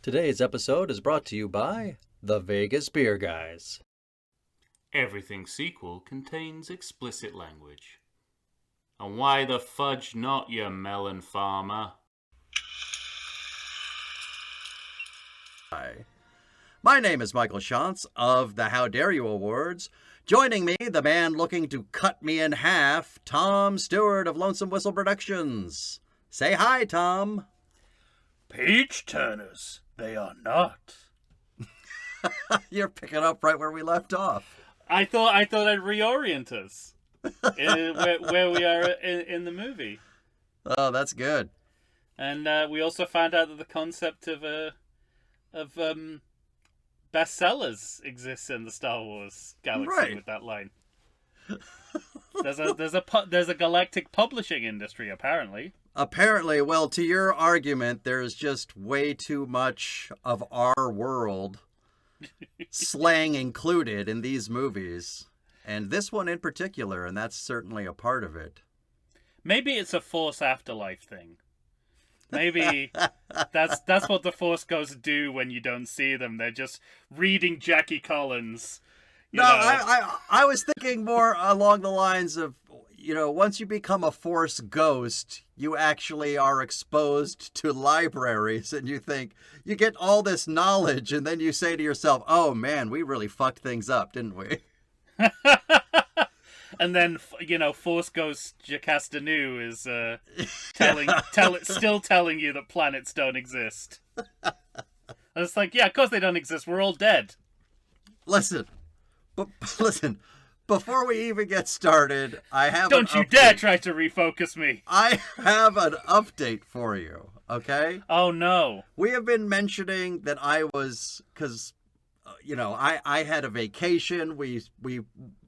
Today's episode is brought to you by the Vegas Beer Guys. Everything sequel contains explicit language. And why the fudge not, you melon farmer? Hi. My name is Michael Shantz of the How Dare You Awards. Joining me, the man looking to cut me in half, Tom Stewart of Lonesome Whistle Productions. Say hi, Tom. Page turners, they are not. You're picking up right where we left off. I thought I'd reorient us where we are in the movie. Oh, that's good. And we also found out that the concept of bestsellers exists in the Star Wars galaxy Right. with that line. There's a galactic publishing industry apparently. Apparently, well, to your argument, there's just way too much of our world, slang included, in these movies. And this one in particular, and that's certainly a part of it. Maybe it's a Force afterlife thing. Maybe that's what the Force Ghosts do when you don't see them. They're just reading Jackie Collins. I was thinking more along the lines of, once you become a Force ghost, you actually are exposed to libraries and you think, you get all this knowledge and then you say to yourself, oh man, we really fucked things up, didn't we? And then, Force Ghost Jacastanu is still telling you that planets don't exist. And it's like, yeah, of course they don't exist. We're all dead. Listen, before we even get started, I have Don't you dare try to refocus me. I have an update for you, okay? Oh, no. We have been mentioning that I was, because, I had a vacation.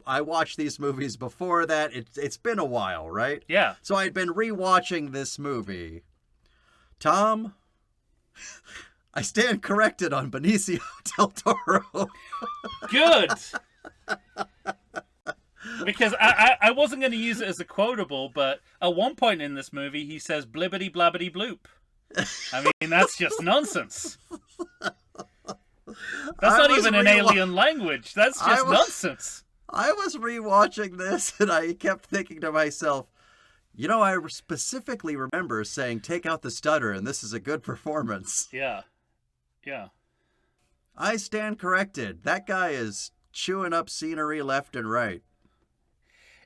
I watched these movies before that. It's been a while, right? Yeah. So I'd been rewatching this movie. Tom, I stand corrected on Benicio del Toro. Good. Because I wasn't going to use it as a quotable, but at one point in this movie, he says blibbity blabbity bloop. I mean, that's just nonsense. That's not even an alien language. That's just nonsense. I was rewatching this, and I kept thinking to myself, I specifically remember saying, take out the stutter, and this is a good performance. Yeah. Yeah. I stand corrected. That guy is chewing up scenery left and right.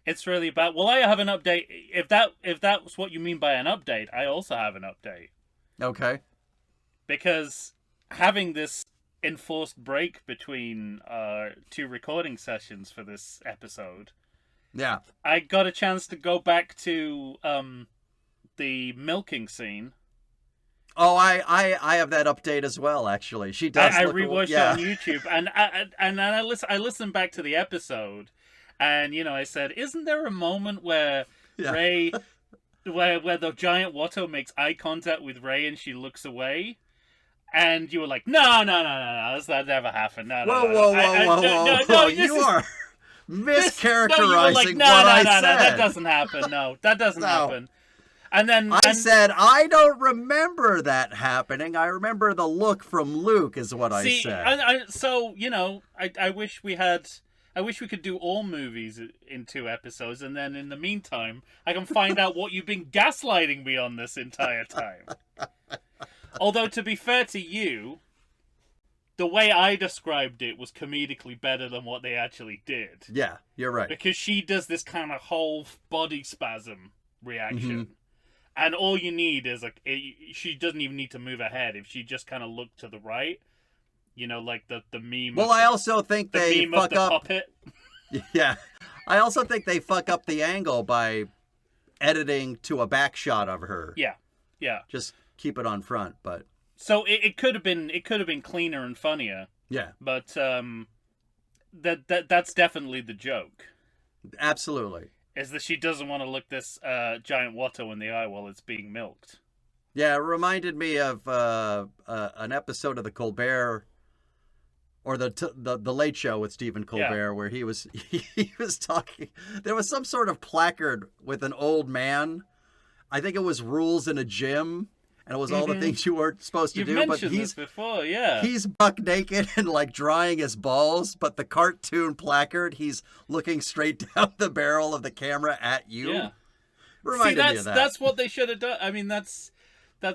It's really bad. Well, I have an update. If that's what you mean by an update, I also have an update. Okay. Because having this enforced break between two recording sessions for this episode, yeah, I got a chance to go back to the milking scene. Oh, I have that update as well. Actually, she does. I rewatched it on YouTube, and I listened back to the episode, and I said, "Isn't there a moment where Rey, where the giant Watto makes eye contact with Rey and she looks away?" And you were like, no, that never happened. Whoa. You are mischaracterizing what I said. No, that doesn't happen. No, that doesn't happen. And then I said, I don't remember that happening. I remember the look from Luke is what I said. I wish we could do all movies in 2 episodes, and then in the meantime, I can find out what you've been gaslighting me on this entire time. Although, to be fair to you, the way I described it was comedically better than what they actually did. Yeah, you're right. Because she does this kind of whole body spasm reaction. Mm-hmm. And all you need is, she doesn't even need to move her head. If she just kind of looked to the right, like the meme. Well, I also think they fuck up. Puppet. Yeah. I also think they fuck up the angle by editing to a back shot of her. Yeah. Yeah. Just keep it on front, but so it could have been cleaner and funnier. Yeah. But that's definitely the joke. Absolutely. Is that she doesn't want to look this giant Watto in the eye while it's being milked. Yeah, it reminded me of an episode of the Colbert or the Late Show with Stephen Colbert, where he was talking. There was some sort of placard with an old man. I think it was rules in a gym. and it was all the things you weren't supposed to You've do. But mentioned this before, yeah. he's buck naked and like drying his balls, but the cartoon placard, he's looking straight down the barrel of the camera at you. Yeah. Reminded me of that. That's what they should have done. I mean, that's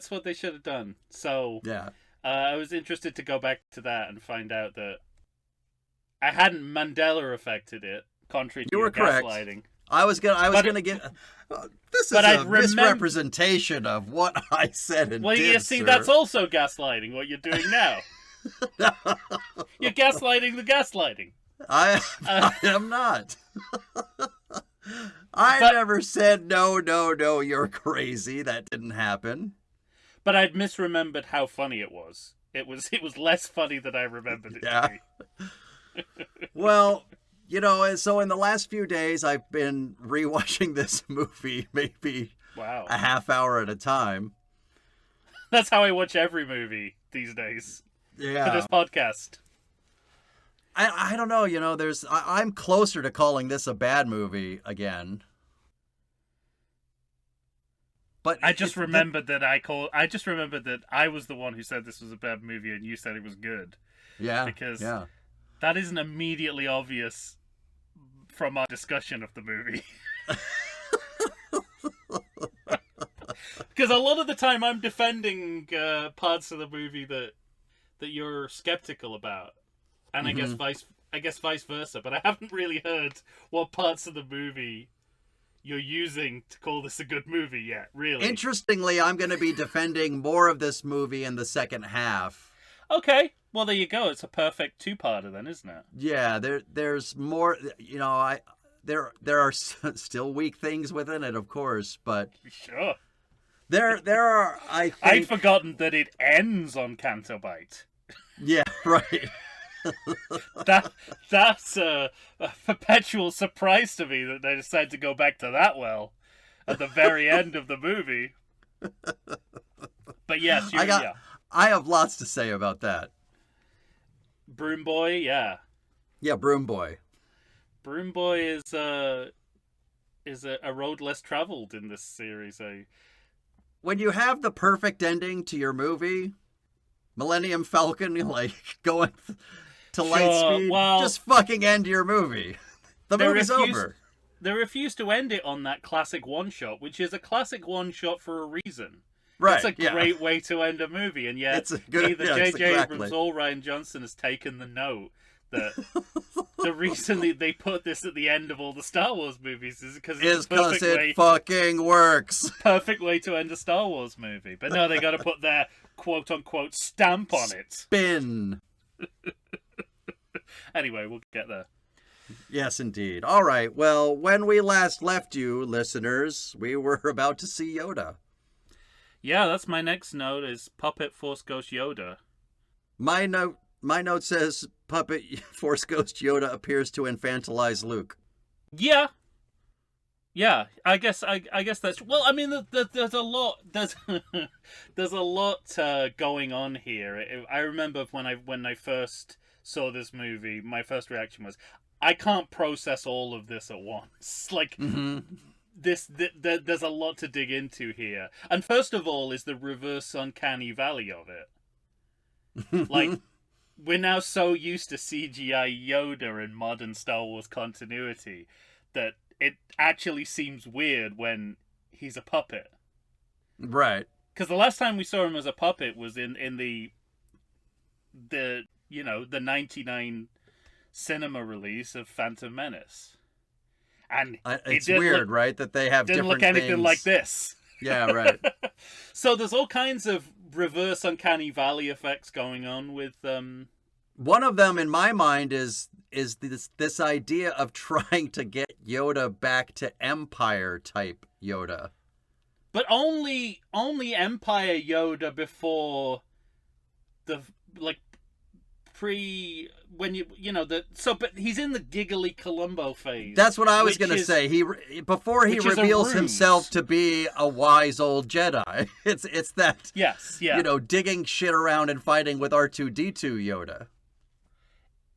what they should have done. So yeah. I was interested to go back to that and find out that I hadn't Mandela affected it, contrary to You your were correct. gaslighting. I was gonna get. This is but a I'd misrepresentation of what I said and Well, did, you see, sir. that's also gaslighting. What you're doing now, you're gaslighting the gaslighting. I am not. I never said no. You're crazy. That didn't happen. But I'd misremembered how funny it was. It was less funny than I remembered it to be. Well, you know, so in the last few days, I've been rewatching this movie maybe Wow. a half hour at a time. That's how I watch every movie these days. Yeah. For this podcast. I don't know, you know, I'm closer to calling this a bad movie again. But I just remembered that I was the one who said this was a bad movie and you said it was good. Yeah. Because yeah. that isn't immediately obvious from our discussion of the movie. Because a lot of the time I'm defending parts of the movie that you're skeptical about. And I guess vice versa, but I haven't really heard what parts of the movie you're using to call this a good movie yet, really. Interestingly, I'm going to be defending more of this movie in the second half. Okay, well there you go. It's a perfect two-parter then, isn't it? Yeah, there's more. You know, there are still weak things within it, of course, but sure. There are. I'd forgotten that it ends on Canto Bite. Yeah, right. That's a perpetual surprise to me that they decided to go back to that well at the very end of the movie. But yes, I have lots to say about that. Broom Boy, yeah. Yeah, Broom Boy. Broom Boy is a road less traveled in this series. When you have the perfect ending to your movie, Millennium Falcon, like going to light speed, just fucking end your movie. The movie's over. They refused to end it on that classic one-shot, which is a classic one-shot for a reason. Right, It's a great way to end a movie, and yet neither J.J. Abrams or Rian Johnson has taken the note that the reason they put this at the end of all the Star Wars movies is because it's it fucking works. Perfect way to end a Star Wars movie. But no, they got to put their quote-unquote stamp on it. Spin. Anyway, we'll get there. Yes, indeed. All right. Well, when we last left you, listeners, we were about to see Yoda. Yeah, that's my next note is Puppet Force Ghost Yoda. My note says Puppet Force Ghost Yoda appears to infantilize Luke. Yeah. Yeah, I guess that's well. I mean, there's a lot there's a lot going on here. I remember when I first saw this movie, my first reaction was, I can't process all of this at once. Like there's a lot to dig into here. And first of all, is the reverse uncanny valley of it. Like, we're now so used to CGI Yoda in modern Star Wars continuity that it actually seems weird when he's a puppet. Right. Because the last time we saw him as a puppet was in the 99 cinema release of Phantom Menace. And it's weird, right? That they have didn't different look anything things. like this. Yeah, right. So there's all kinds of reverse uncanny valley effects going on with One of them in my mind is this idea of trying to get Yoda back to Empire type Yoda. But only Empire Yoda before the but he's in the giggly Columbo phase. That's what I was going to say. Before he reveals himself to be a wise old Jedi. It's that digging shit around and fighting with R2-D2 Yoda.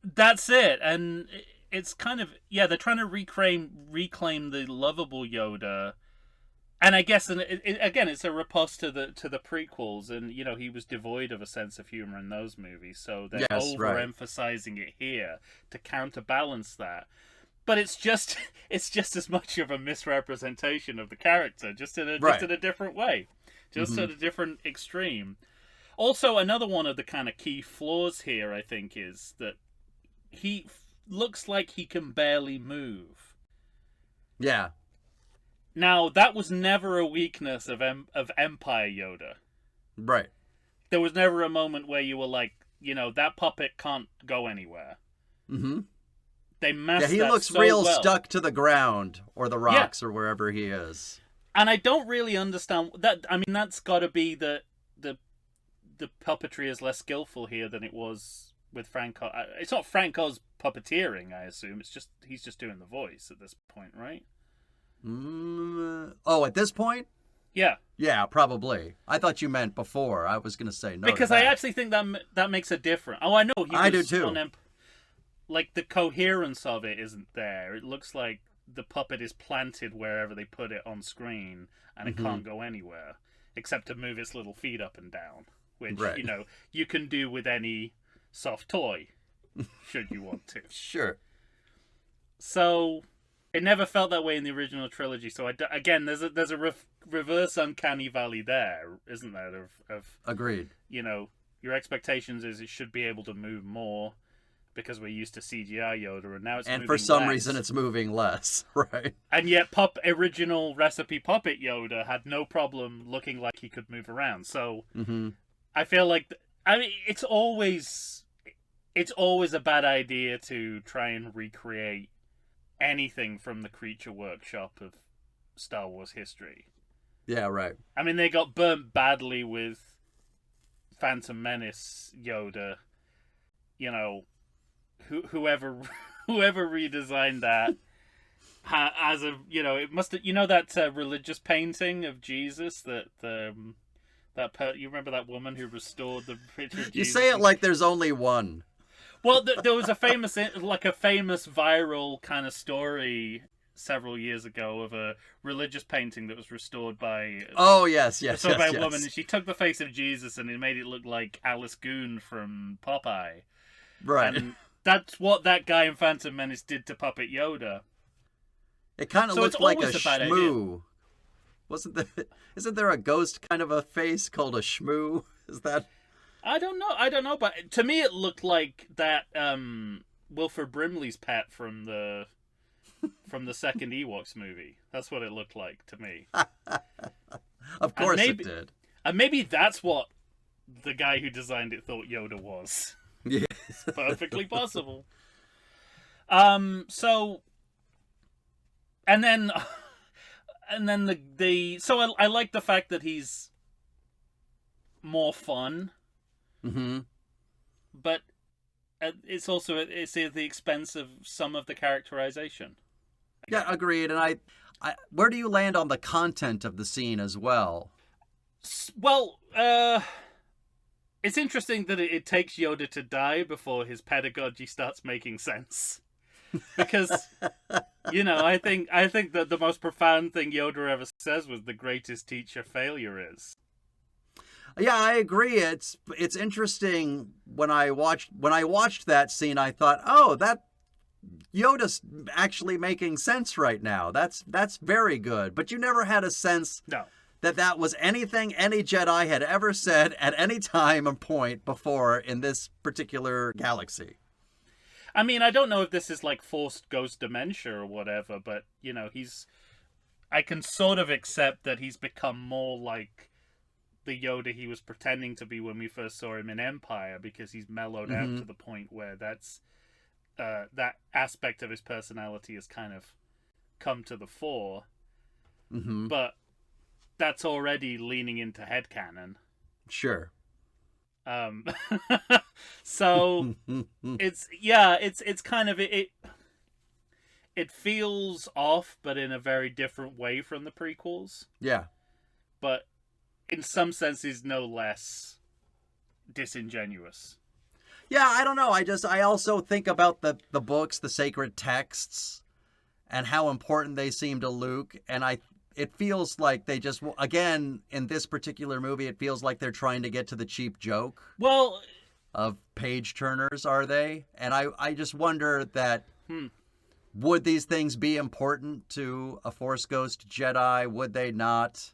That's it. And it's kind of they're trying to reclaim the lovable Yoda And I guess, again, it's a riposte to the prequels, and he was devoid of a sense of humor in those movies, so they're Yes, right. overemphasizing it here to counterbalance that. But it's just it's just as much of a misrepresentation of the character, just in Right. a different way, just at a different extreme. Also, another one of the kind of key flaws here, I think, is that he looks like he can barely move. Yeah. Now, that was never a weakness of Empire Yoda. Right. There was never a moment where you were like, that puppet can't go anywhere. Mm-hmm. They masked Yeah, he that looks so real well. stuck to the ground or the rocks or wherever he is. And I don't really understand that. I mean, that's got to be the puppetry is less skillful here than it was with Franco. It's not Franco's puppeteering, I assume. It's just he's just doing the voice at this point, right? Oh, at this point? Yeah. Yeah, probably. I thought you meant before. I was going to say no. Because I actually think that makes a difference. Oh, I know. I do too. Like, the coherence of it isn't there. It looks like the puppet is planted wherever they put it on screen, and it can't go anywhere except to move its little feet up and down, which you can do with any soft toy, should you want to. Sure. So it never felt that way in the original trilogy. So again, there's a reverse uncanny valley there, isn't there? Of Agreed. Your expectations is it should be able to move more because we're used to CGI Yoda, and now it's and moving for some less. reason it's moving less, right? And yet, original recipe puppet Yoda had no problem looking like he could move around. So I feel like, it's always a bad idea to try and recreate anything from the creature workshop of Star Wars history. Yeah, right. I mean, they got burnt badly with Phantom Menace Yoda. Whoever redesigned that as a it must have, that religious painting of Jesus that you remember that woman who restored the picture of Jesus? You say it like there's only one. Well, there was a famous viral kind of story several years ago of a religious painting that was restored by Oh yes, a woman, and she took the face of Jesus and it made it look like Alice Goon from Popeye. Right. And that's what that guy in Phantom Menace did to Puppet Yoda. It kind of So looks it's like a always a bad shmoo. Isn't there a ghost kind of a face called a shmoo? Is that? I don't know, but to me it looked like that Wilford Brimley's pet from the second Ewoks movie. That's what it looked like to me. Of course it did. And maybe that's what the guy who designed it thought Yoda was. Yeah. It's perfectly possible. So, and then so I like the fact that he's more fun. Mm-hmm. But it's at the expense of some of the characterization. Yeah, agreed. And I where do you land on the content of the scene as well? Well, it's interesting that it takes Yoda to die before his pedagogy starts making sense. Because, I think that the most profound thing Yoda ever says was the greatest teacher failure is. Yeah, I agree. It's interesting when I watched that scene, I thought, oh, that Yoda's actually making sense right now. That's very good. But you never had a sense that was anything any Jedi had ever said at any time or point before in this particular galaxy. I mean, I don't know if this is like forced ghost dementia or whatever, but, I can sort of accept that he's become more like the Yoda he was pretending to be when we first saw him in Empire, because he's mellowed out to the point where that's that aspect of his personality has kind of come to the fore. Mm-hmm. But that's already leaning into headcanon. Sure. So it's kind of it feels off, but in a very different way from the prequels. Yeah. But in some senses, no less disingenuous. Yeah, I don't know. I also think about the books, the sacred texts, and how important they seem to Luke. And it feels like they just, again, in this particular movie, it feels like they're trying to get to the cheap joke Well, of page turners, are they? And I just wonder that, hmm. would these things be important to a Force Ghost Jedi? Would they not?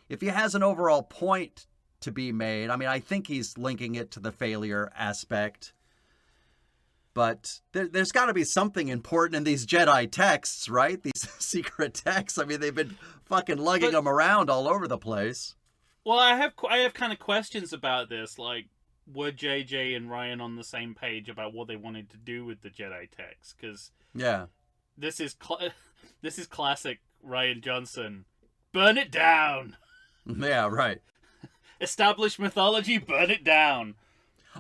If he has an overall point to be made, I mean, I think he's linking it to the failure aspect. But there's got to be something important in these Jedi texts, right? These secret texts. I mean, they've been fucking lugging them around all over the place. Well, I have kind of questions about this. Like, were JJ and Ryan on the same page about what they wanted to do with the Jedi texts? Because yeah, this is classic Ryan Johnson. Burn it down. Yeah, right. Establish mythology. Burn it down.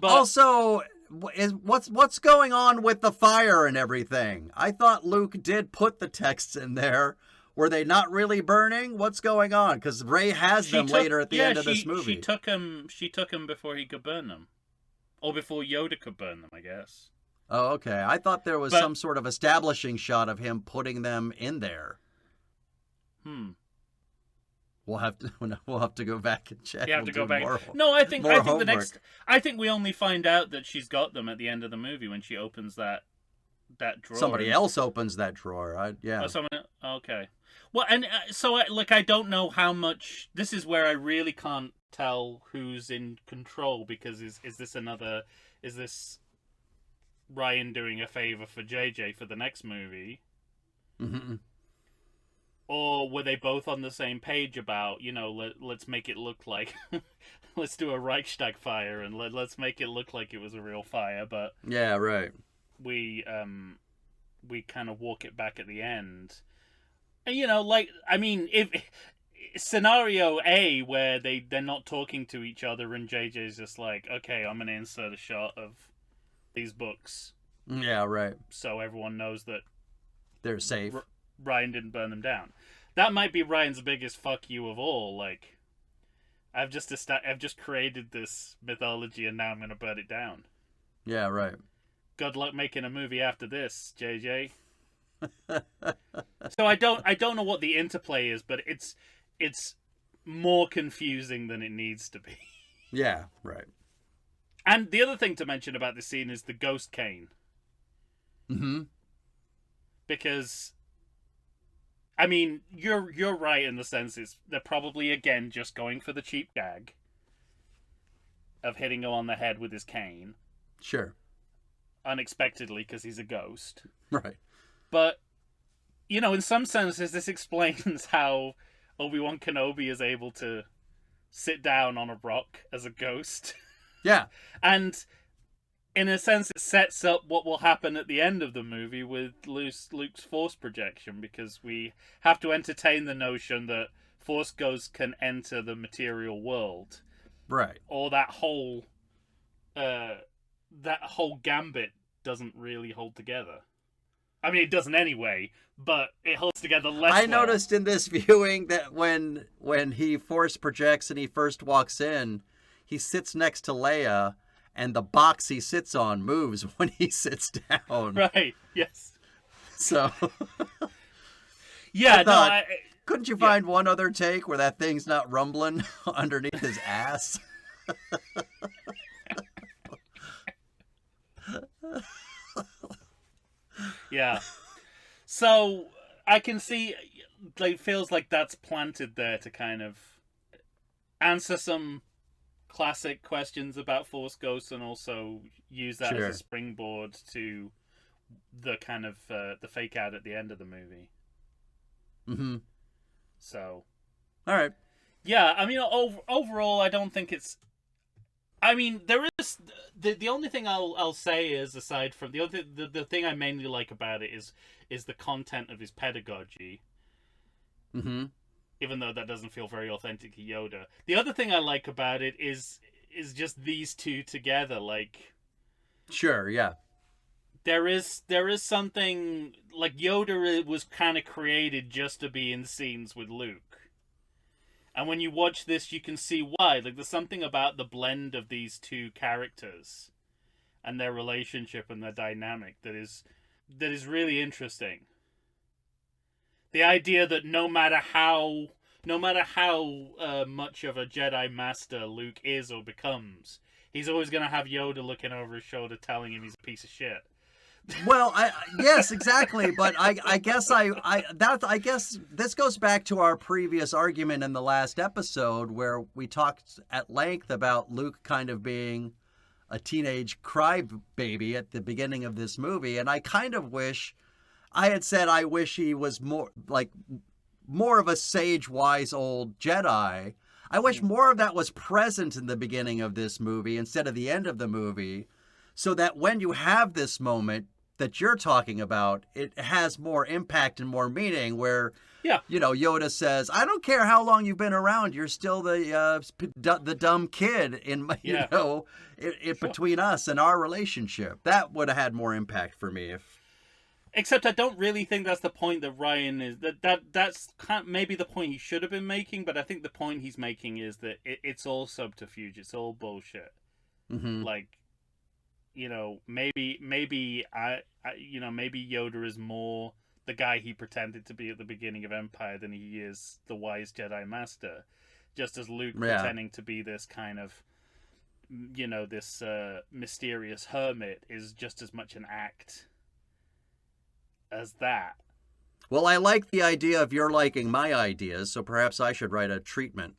But Also, what's going on with the fire and everything? I thought Luke did put the texts in there. Were they not really burning? What's going on? Because Rey has them later at the end of this movie. She took him before he could burn them, or before Yoda could burn them, I guess. Oh, okay. I thought there was some sort of establishing shot of him putting them in there. We'll have to go back and check. You have to go back. More, no, I think homework. I think we only find out that she's got them at the end of the movie when she opens that drawer. Somebody else opens that drawer. Yeah. Oh, someone. Okay. Well, and so I don't know how much. This is where I really can't tell who's in control, because is this Ryan doing a favor for JJ for the next movie? Mm-hmm. Or were they both on the same page about, let's make it look like, let's do a Reichstag fire and let's make it look like it was a real fire, but yeah, right. We kind of walk it back at the end, and if scenario A where they're not talking to each other and JJ's just like, okay, I'm gonna insert a shot of these books, yeah, right, so everyone knows that they're safe. Ryan didn't burn them down. That might be Ryan's biggest fuck you of all. Like, I've just created this mythology and now I'm gonna burn it down. Yeah, right. Good luck making a movie after this, JJ. So I don't know what the interplay is, but it's more confusing than it needs to be. Yeah, right. And the other thing to mention about this scene is the ghost cane. Mm-hmm. Because, I mean, you're right in the sense they're probably, again, just going for the cheap gag of hitting him on the head with his cane. Sure. Unexpectedly, because he's a ghost. Right. But, in some senses, this explains how Obi-Wan Kenobi is able to sit down on a rock as a ghost. Yeah. And in a sense, it sets up what will happen at the end of the movie with Luke's Force projection, because we have to entertain the notion that Force ghosts can enter the material world. Right. Or that whole gambit doesn't really hold together. I mean, it doesn't anyway, but it holds together less I well. noticed in this viewing that when he Force projects and he first walks in, he sits next to Leia, and the box he sits on moves when he sits down. Right, yes. So... yeah, couldn't you find one other take where that thing's not rumbling underneath his ass? Yeah. So I can see, like, feels like that's planted there to kind of answer some classic questions about Force Ghosts and also use that as a springboard to the kind of the fake out at the end of the movie. Mm-hmm. So, all right. Yeah, I mean, overall, I don't think it's. I mean, there is the only thing I'll say is, aside from the thing I mainly like about it is the content of his pedagogy. Mm-hmm. Even though that doesn't feel very authentic to Yoda. The other thing I like about it is just these two together. Like, sure, yeah. There is something like Yoda was kind of created just to be in scenes with Luke. And when you watch this, you can see why. Like, there's something about the blend of these two characters and their relationship and their dynamic that is really interesting. The idea that no matter how much of a Jedi Master Luke is or becomes, he's always going to have Yoda looking over his shoulder telling him he's a piece of shit. Well, yes, exactly. But I guess this goes back to our previous argument in the last episode where we talked at length about Luke kind of being a teenage crybaby at the beginning of this movie, and I kind of wish I had said I wish he was more of a sage, wise old Jedi. I wish more of that was present in the beginning of this movie instead of the end of the movie, so that when you have this moment that you're talking about, it has more impact and more meaning where, Yoda says, I don't care how long you've been around, you're still the dumb kid in my, between us and our relationship. That would have had more impact for me if... Except I don't really think that's the point that Ryan is... That's maybe the point he should have been making, but I think the point he's making is that it's all subterfuge, it's all bullshit. Mm-hmm. Maybe Yoda is more the guy he pretended to be at the beginning of Empire than he is the wise Jedi Master. Just as Luke pretending to be this kind of, this mysterious hermit is just as much an act as that. Well, I like the idea of you're liking my ideas, so perhaps I should write a treatment.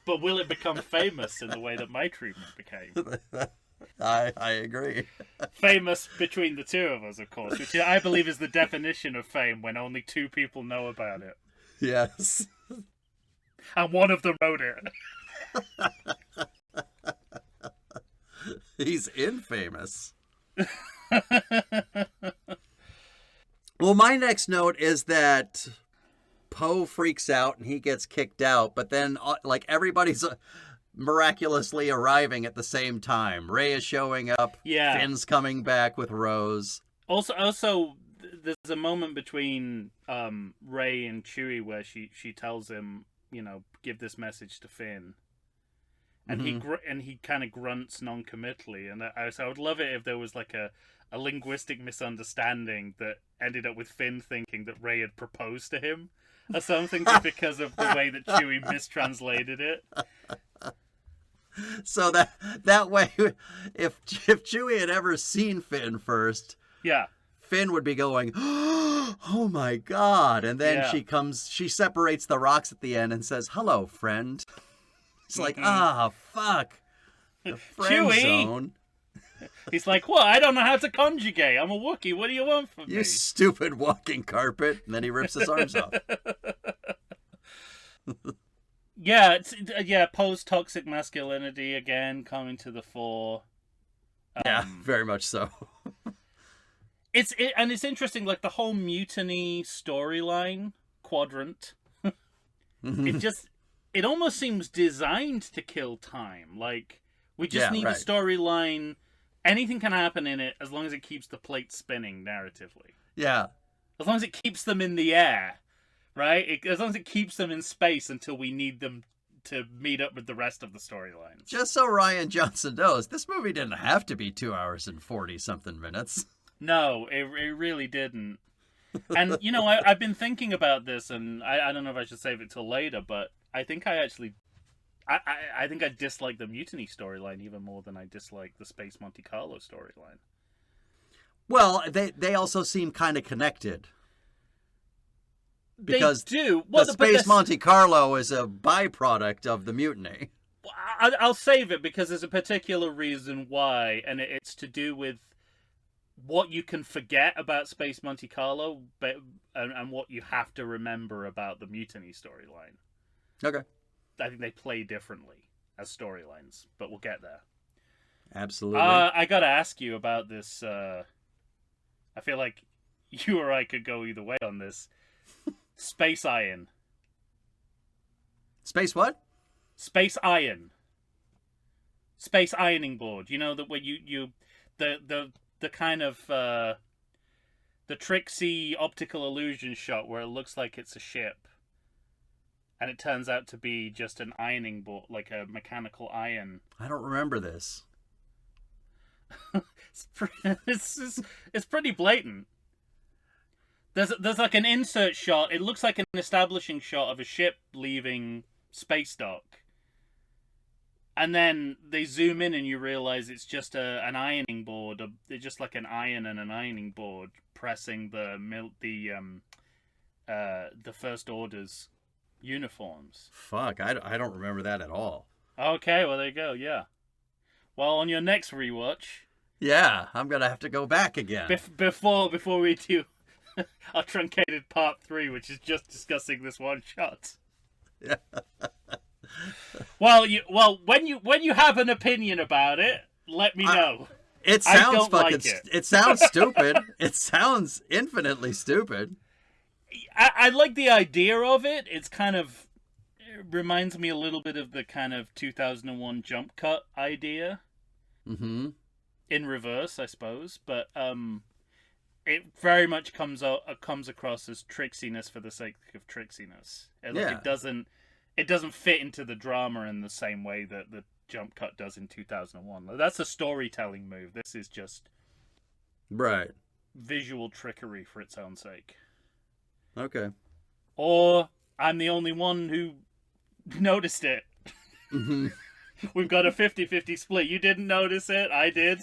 But will it become famous in the way that my treatment became? I agree. Famous between the two of us, of course, which I believe is the definition of fame when only two people know about it. Yes. And one of them wrote it. He's infamous. Well, my next note is that Poe freaks out and he gets kicked out, but then everybody's miraculously arriving at the same time. Rey is showing up. Yeah. Finn's coming back with Rose. Also, there's a moment between Rey and Chewie where she tells him, give this message to Finn, and he kind of grunts non-committally, and I would love it if there was like a linguistic misunderstanding that ended up with Finn thinking that Rey had proposed to him or something just because of the way that Chewie mistranslated it. So that way, if Chewie had ever seen Finn first, Finn would be going, "Oh my God!" And then she separates the rocks at the end and says, "Hello, friend." It's like, fuck, the friend Chewie! zone. He's like, "What? I don't know how to conjugate. I'm a Wookiee. What do you want from me?" You stupid walking carpet. And then he rips his arms off. Post-toxic masculinity again coming to the fore. Very much so. It's interesting, like the whole mutiny storyline quadrant. It almost seems designed to kill time. Like we just need a storyline. Anything can happen in it as long as it keeps the plate spinning narratively. Yeah. As long as it keeps them in the air, right? As long as it keeps them in space until we need them to meet up with the rest of the storylines. Just so Ryan Johnson knows, this movie didn't have to be 2 hours and 40-something minutes. No, it really didn't. And, I've been thinking about this, and I don't know if I should save it till later, but I think I dislike the mutiny storyline even more than I dislike the Space Monte Carlo storyline. Well, they also seem kind of connected. Because they do. The Space Monte Carlo is a byproduct of the mutiny. I'll save it because there's a particular reason why, and it's to do with what you can forget about Space Monte Carlo, and what you have to remember about the mutiny storyline. Okay. I think they play differently as storylines, but we'll get there. Absolutely. I gotta ask you about this. I feel like you or I could go either way on this. Space Iron. Space what? Space Iron. Space ironing board. You know that where the kind of the tricksy optical illusion shot where it looks like it's a ship. And it turns out to be just an ironing board, like a mechanical iron. I don't remember this. It's pretty blatant. There's like an insert shot. It looks like an establishing shot of a ship leaving space dock. And then they zoom in and you realize it's just an ironing board. They're just like an iron and an ironing board pressing the First Order's uniforms. Fuck, I don't remember that at all. Okay, well, there you go, yeah. Well, on your next rewatch... Yeah, I'm going to have to go back again. Before we do our truncated part 3, which is just discussing this one shot. Yeah. Well, when you have an opinion about it, let me know. It sounds like it sounds stupid. It sounds infinitely stupid. I like the idea of it. It reminds me a little bit of the kind of 2001 jump cut idea. Mm-hmm. In reverse, I suppose, but it very much comes across as tricksiness for the sake of tricksiness. It doesn't fit into the drama in the same way that the jump cut does in 2001. That's a storytelling move. This is just right visual trickery for its own sake. Okay. Or I'm the only one who noticed it. Mm-hmm. We've got a 50-50 split. You didn't notice it. I did.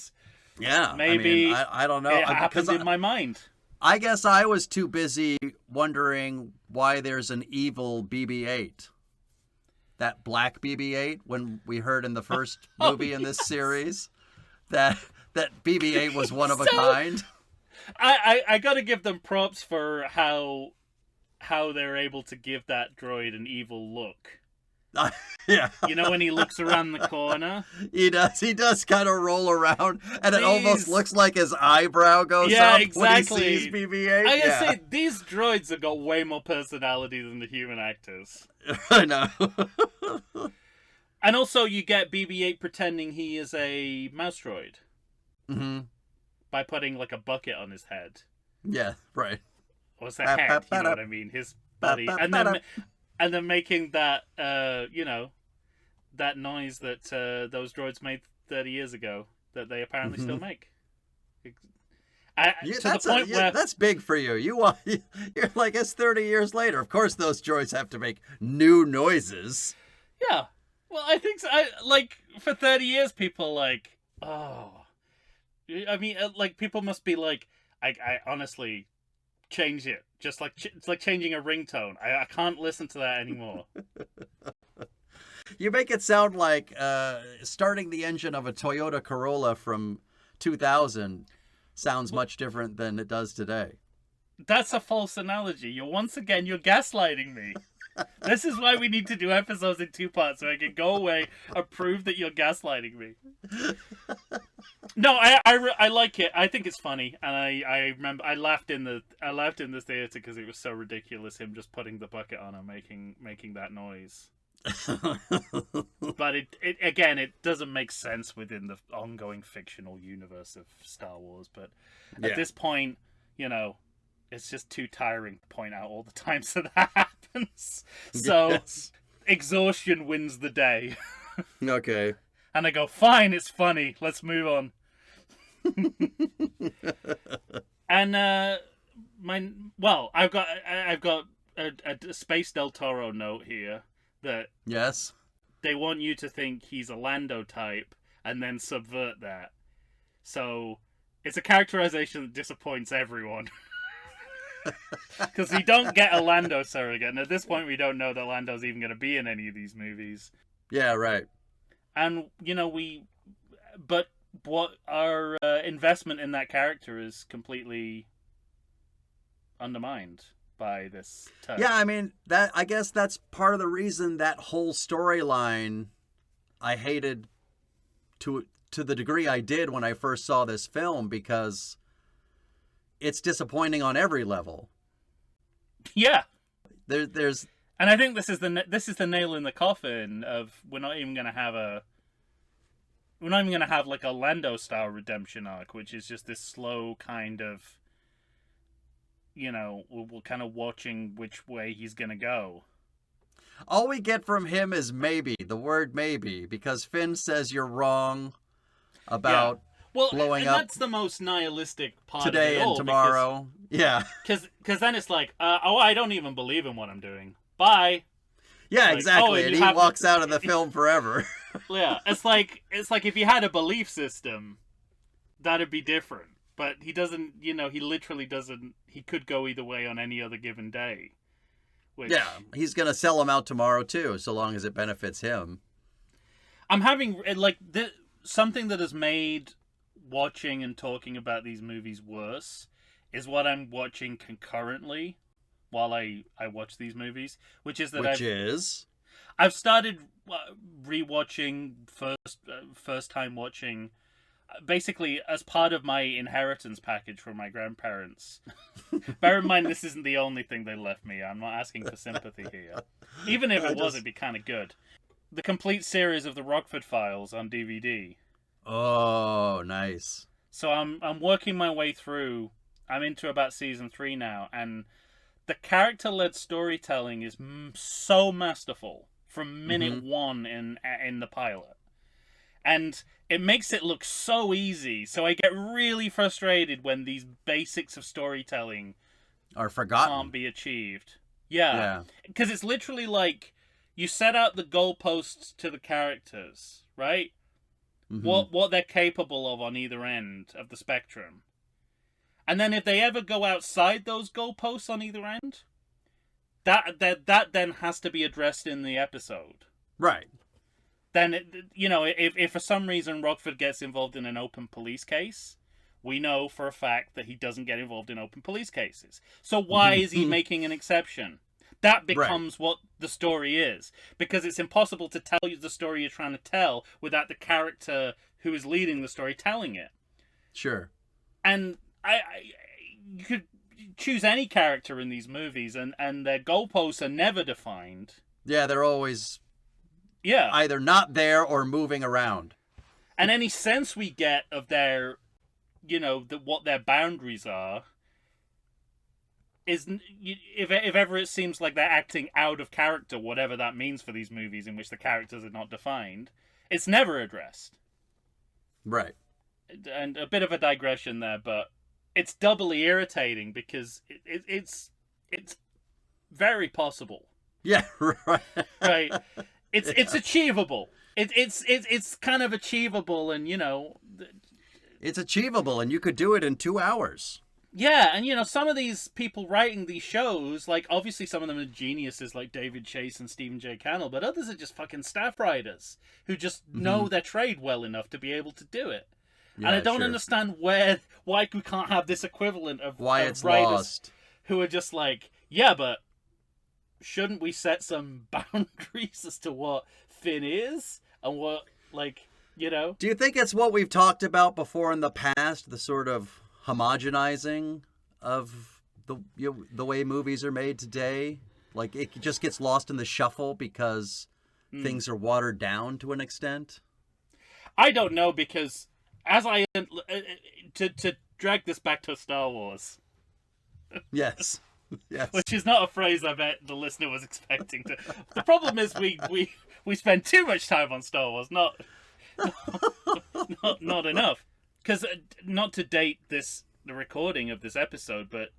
Yeah. Maybe. I don't know. It happened in my mind. I guess I was too busy wondering why there's an evil BB-8. That black BB-8, when we heard in the first movie in this series that BB-8 was one of a kind. I got to give them props for how they're able to give that droid an evil look. Yeah. You know when he looks around the corner? He does kind of roll around, and it almost looks like his eyebrow goes up exactly. when he sees BB-8. I gotta say, these droids have got way more personality than the human actors. I know. And also, you get BB-8 pretending he is a mouse droid. Mm-hmm. By putting, like, a bucket on his head. Yeah, right. Or his head, you know what I mean? His body. And then making that, that noise that those droids made 30 years ago that they apparently still make. That's big for you. You're like, it's 30 years later. Of course, those droids have to make new noises. Yeah. Well, I think so. For 30 years, people oh. I mean, people must be like, I honestly... change it. Just like it's like changing a ringtone. I can't listen to that anymore. You make it sound like starting the engine of a Toyota Corolla from 2000 sounds much different than it does today. That's a false analogy. You're gaslighting me. This is why we need to do episodes in 2 parts, so I can go away and prove that you're gaslighting me. No, I like it. I think it's funny, and I remember I laughed in the theater because it was so ridiculous. Him just putting the bucket on and making that noise. But it doesn't make sense within the ongoing fictional universe of Star Wars. But at this point, it's just too tiring to point out all the times that happens. So exhaustion wins the day. Okay. And I go, fine, it's funny. Let's move on. And I've got a Space Del Toro note here that they want you to think he's a Lando type and then subvert that. So it's a characterization that disappoints everyone. Because we don't get a Lando surrogate, and at this point we don't know that Lando's even going to be in any of these movies. Yeah, right. And but what our investment in that character is completely undermined by this turn. Yeah, I mean, I guess that's part of the reason that whole storyline I hated to the degree I did when I first saw this film, because it's disappointing on every level. Yeah. There's and I think this is the nail in the coffin of we're not even going to have like a Lando style redemption arc, which is just this slow kind of, we're kind of watching which way he's going to go. All we get from him is maybe, the word maybe, because Finn says you're wrong about Well, blowing and up that's the most nihilistic part today of it all, and tomorrow. Yeah. Because then it's like, I don't even believe in what I'm doing. Bye. Yeah, Like, exactly. and and you he have- walks out of the film forever. Yeah, it's like if you had a belief system, that'd be different. But he doesn't. He literally doesn't. He could go either way on any other given day. Which, Yeah, he's going to sell them out tomorrow too, so long as it benefits him. I'm having something that has made watching and talking about these movies worse is what I'm watching concurrently while I watch these movies, which is that I've started rewatching first time watching, basically as part of my inheritance package from my grandparents. Bear in mind, this isn't the only thing they left me. I'm not asking for sympathy here. Even if it was, it'd be kind of good. The complete series of the Rockford Files on DVD. Oh, nice. So I'm working my way through. I'm into about season 3 now, and the character-led storytelling is so masterful from minute one in the pilot. And it makes it look so easy. So I get really frustrated when these basics of storytelling are forgotten. Can't be achieved. Yeah. Because it's literally like you set out the goalposts to the characters, right? What they're capable of on either end of the spectrum. And then if they ever go outside those goalposts on either end, that then has to be addressed in the episode. Right. Then, if for some reason Rockford gets involved in an open police case, we know for a fact that he doesn't get involved in open police cases. So why is he making an exception? That becomes what the story is. Because it's impossible to tell you the story you're trying to tell without the character who is leading the story telling it. Sure. And you could choose any character in these movies, and their goalposts are never defined. Yeah, they're always either not there or moving around. And any sense we get of their, what their boundaries are, is if ever it seems like they're acting out of character, whatever that means for these movies in which the characters are not defined, it's never addressed. Right. And a bit of a digression there, but it's doubly irritating because it's very possible. Yeah, right. Right. It's achievable. It's kind of achievable, and it's achievable, and you could do it in 2 hours. Yeah, and some of these people writing these shows, like obviously some of them are geniuses like David Chase and Stephen J. Cannell, but others are just fucking staff writers who just know their trade well enough to be able to do it. Yeah, and I don't understand why we can't have this equivalent of it's writers lost. Who are just like, yeah, but shouldn't we set some boundaries as to what Finn is and what, Do you think it's what we've talked about before in the past, the sort of homogenizing of the way movies are made today? Like, it just gets lost in the shuffle because things are watered down to an extent? I don't know, because as I to drag this back to Star Wars. Yes. Yes. Which is not a phrase I bet the listener was expecting to. The problem is we spend too much time on Star Wars, not enough. Because not to date the recording of this episode, but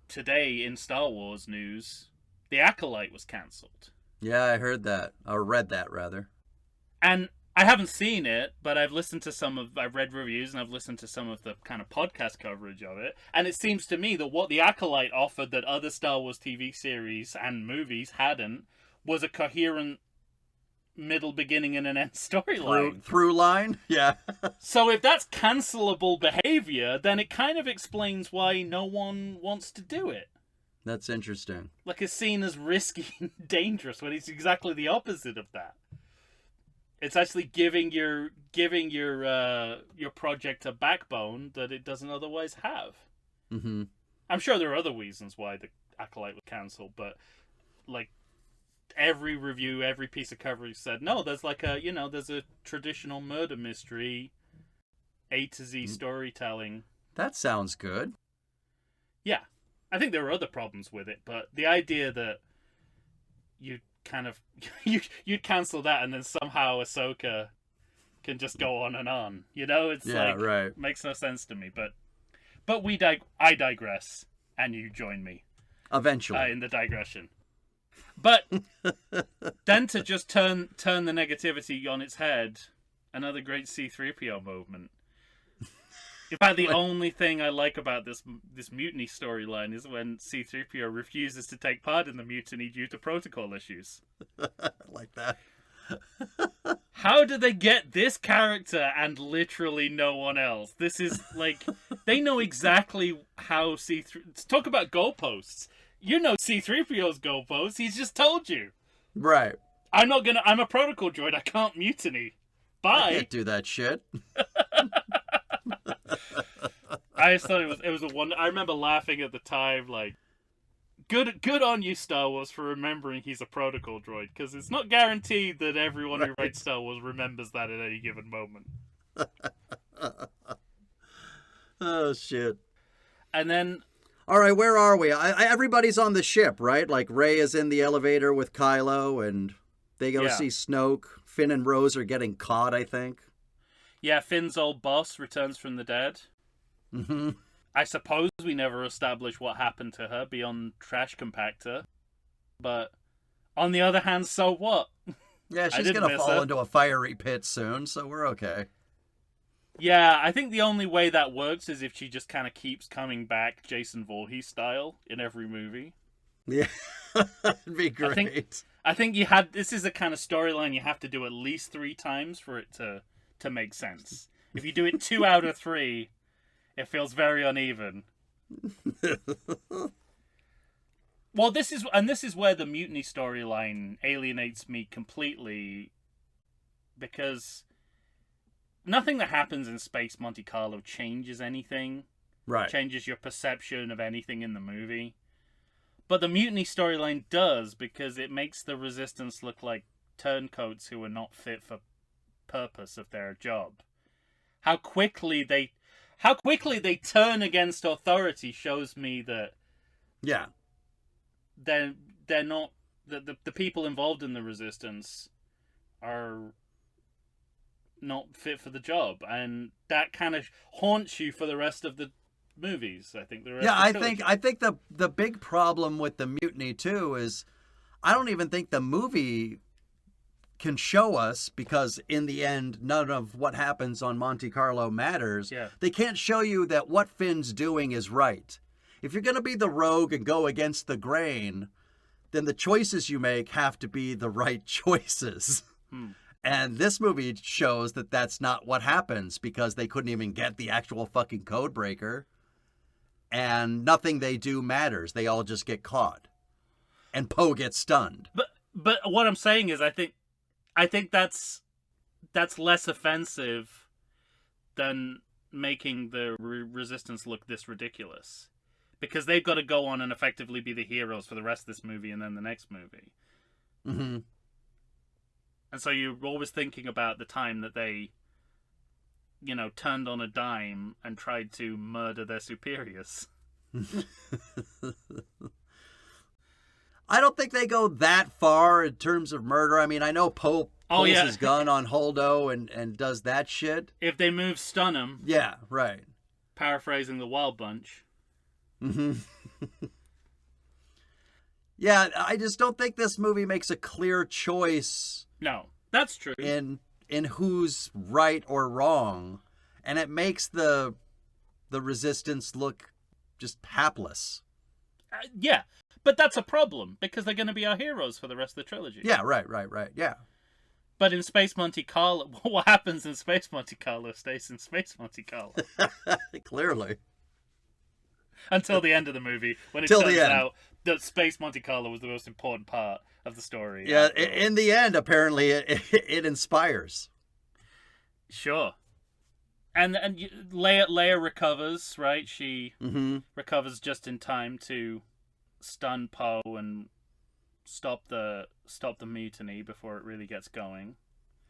today in Star Wars news, The Acolyte was cancelled. Yeah, I heard that, or read that rather. And I haven't seen it, but I've read reviews and I've listened to some of the kind of podcast coverage of it. And it seems to me that what The Acolyte offered that other Star Wars TV series and movies hadn't was a coherent middle, beginning, and an end storyline. Through line? Yeah. So if that's cancelable behavior, then it kind of explains why no one wants to do it. That's interesting. Like, it's seen as risky and dangerous when it's exactly the opposite of that. It's actually giving your project a backbone that it doesn't otherwise have. Mm-hmm. I'm sure there are other reasons why The Acolyte was cancelled, but like every review, every piece of coverage said no. There's there's a traditional murder mystery, A to Z storytelling. That sounds good. Yeah, I think there are other problems with it, but the idea that you'd cancel that and then somehow Ahsoka can just go on and on. You know, it's right. makes no sense to me. But I digress, and you join me Eventually. in the digression. But then to just turn the negativity on its head, another great C-3PO movement. In fact, the only thing I like about this mutiny storyline is when C-3PO refuses to take part in the mutiny due to protocol issues. Like that. How did they get this character and literally no one else? This is like, they know exactly how talk about goalposts. You know C-3PO's goalposts. He's just told you. Right. I'm a protocol droid. I can't mutiny. Bye. I can't do that shit. I just thought it was a wonder. I remember laughing at the time, like, good on you, Star Wars, for remembering he's a protocol droid, because it's not guaranteed that everyone who writes Star Wars remembers that at any given moment. Oh shit. And then, all right, where are we? Everybody's on the ship, right? Like Rey is in the elevator with Kylo, and they go see Snoke. Finn and Rose are getting caught, I think. Yeah, Finn's old boss returns from the dead. Mm-hmm. I suppose we never established what happened to her beyond trash compactor. But on the other hand, so what? Yeah, she's going to fall into a fiery pit soon, so we're okay. Yeah, I think the only way that works is if she just kind of keeps coming back Jason Voorhees style in every movie. Yeah, that'd be great. I think this is the kind of storyline you have to do at least 3 times for it to make sense. If you do it 2 out of 3, it feels very uneven. Well, this is where the mutiny storyline alienates me completely, because nothing that happens in Space Monte Carlo changes anything. Right. Changes your perception of anything in the movie. But the mutiny storyline does, because it makes the Resistance look like turncoats who are not fit for purpose of their job. How quickly they turn against authority shows me that they're not the people involved in the Resistance are not fit for the job, and that kind of haunts you for the rest of the movies. I think I think the big problem with the mutiny too is I don't even think the movie can show us, because in the end none of what happens on Monte Carlo matters. Yeah. They can't show you that what Finn's doing is right. If you're going to be the rogue and go against the grain, then the choices you make have to be the right choices. And this movie shows that that's not what happens, because they couldn't even get the actual fucking code breaker. And nothing they do matters. They all just get caught. And Poe gets stunned. But what I'm saying is I think that's less offensive than making the Resistance look this ridiculous. Because they've got to go on and effectively be the heroes for the rest of this movie and then the next movie. Mm-hmm. And so you're always thinking about the time that they, turned on a dime and tried to murder their superiors. I don't think they go that far in terms of murder. I mean, I know Poe pulls his gun on Holdo and does that shit. If they move, stun him. Yeah, right. Paraphrasing the Wild Bunch. Mm-hmm. Yeah, I just don't think this movie makes a clear choice. No, that's true. In who's right or wrong, and it makes the Resistance look just hapless. Yeah, but that's a problem, because they're going to be our heroes for the rest of the trilogy. Yeah, right, yeah. But in Space Monte Carlo, what happens in Space Monte Carlo stays in Space Monte Carlo. Clearly. Until the end of the movie, when it turns out that Space Monte Carlo was the most important part of the story. Yeah, in the end, apparently, it inspires. Sure. And Leia recovers, right? She recovers just in time to stun Poe and stop the mutiny before it really gets going.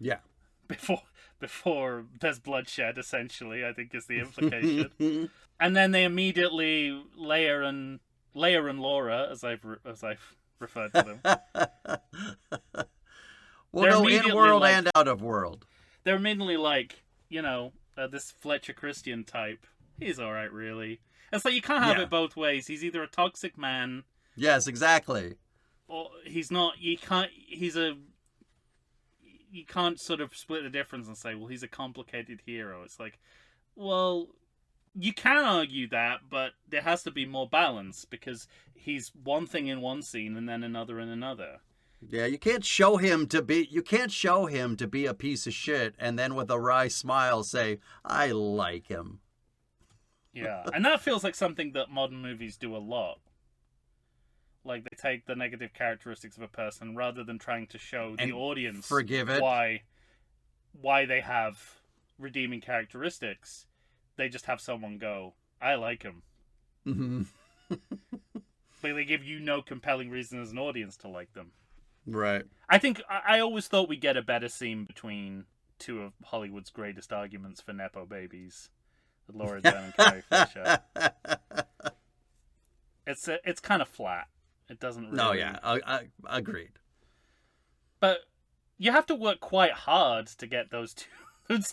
Yeah. Before there's bloodshed, essentially, I think is the implication. And then they immediately Leia and Laura, as I've referred to them. We'll go in world and out of world. they're mainly like, this Fletcher Christian type. He's all right, really. It's like you can't have it both ways. He's either a toxic man. Yes, exactly. Or he's not. You can't. You can't sort of split the difference and say, well, he's a complicated hero. It's like, well, you can argue that, but there has to be more balance because he's one thing in one scene and then another in another. Yeah, you can't show him to be a piece of shit and then with a wry smile say, I like him. Yeah, and that feels like something that modern movies do a lot. Like, they take the negative characteristics of a person rather than trying to show the audience why they have redeeming characteristics. They just have someone go, I like him. Mm-hmm. But they give you no compelling reason as an audience to like them. Right. I always thought we'd get a better scene between two of Hollywood's greatest arguments for Nepo babies. Laura Dern and Carrie Fisher. It's kind of flat. It doesn't really... No, yeah, I agreed. But you have to work quite hard to get those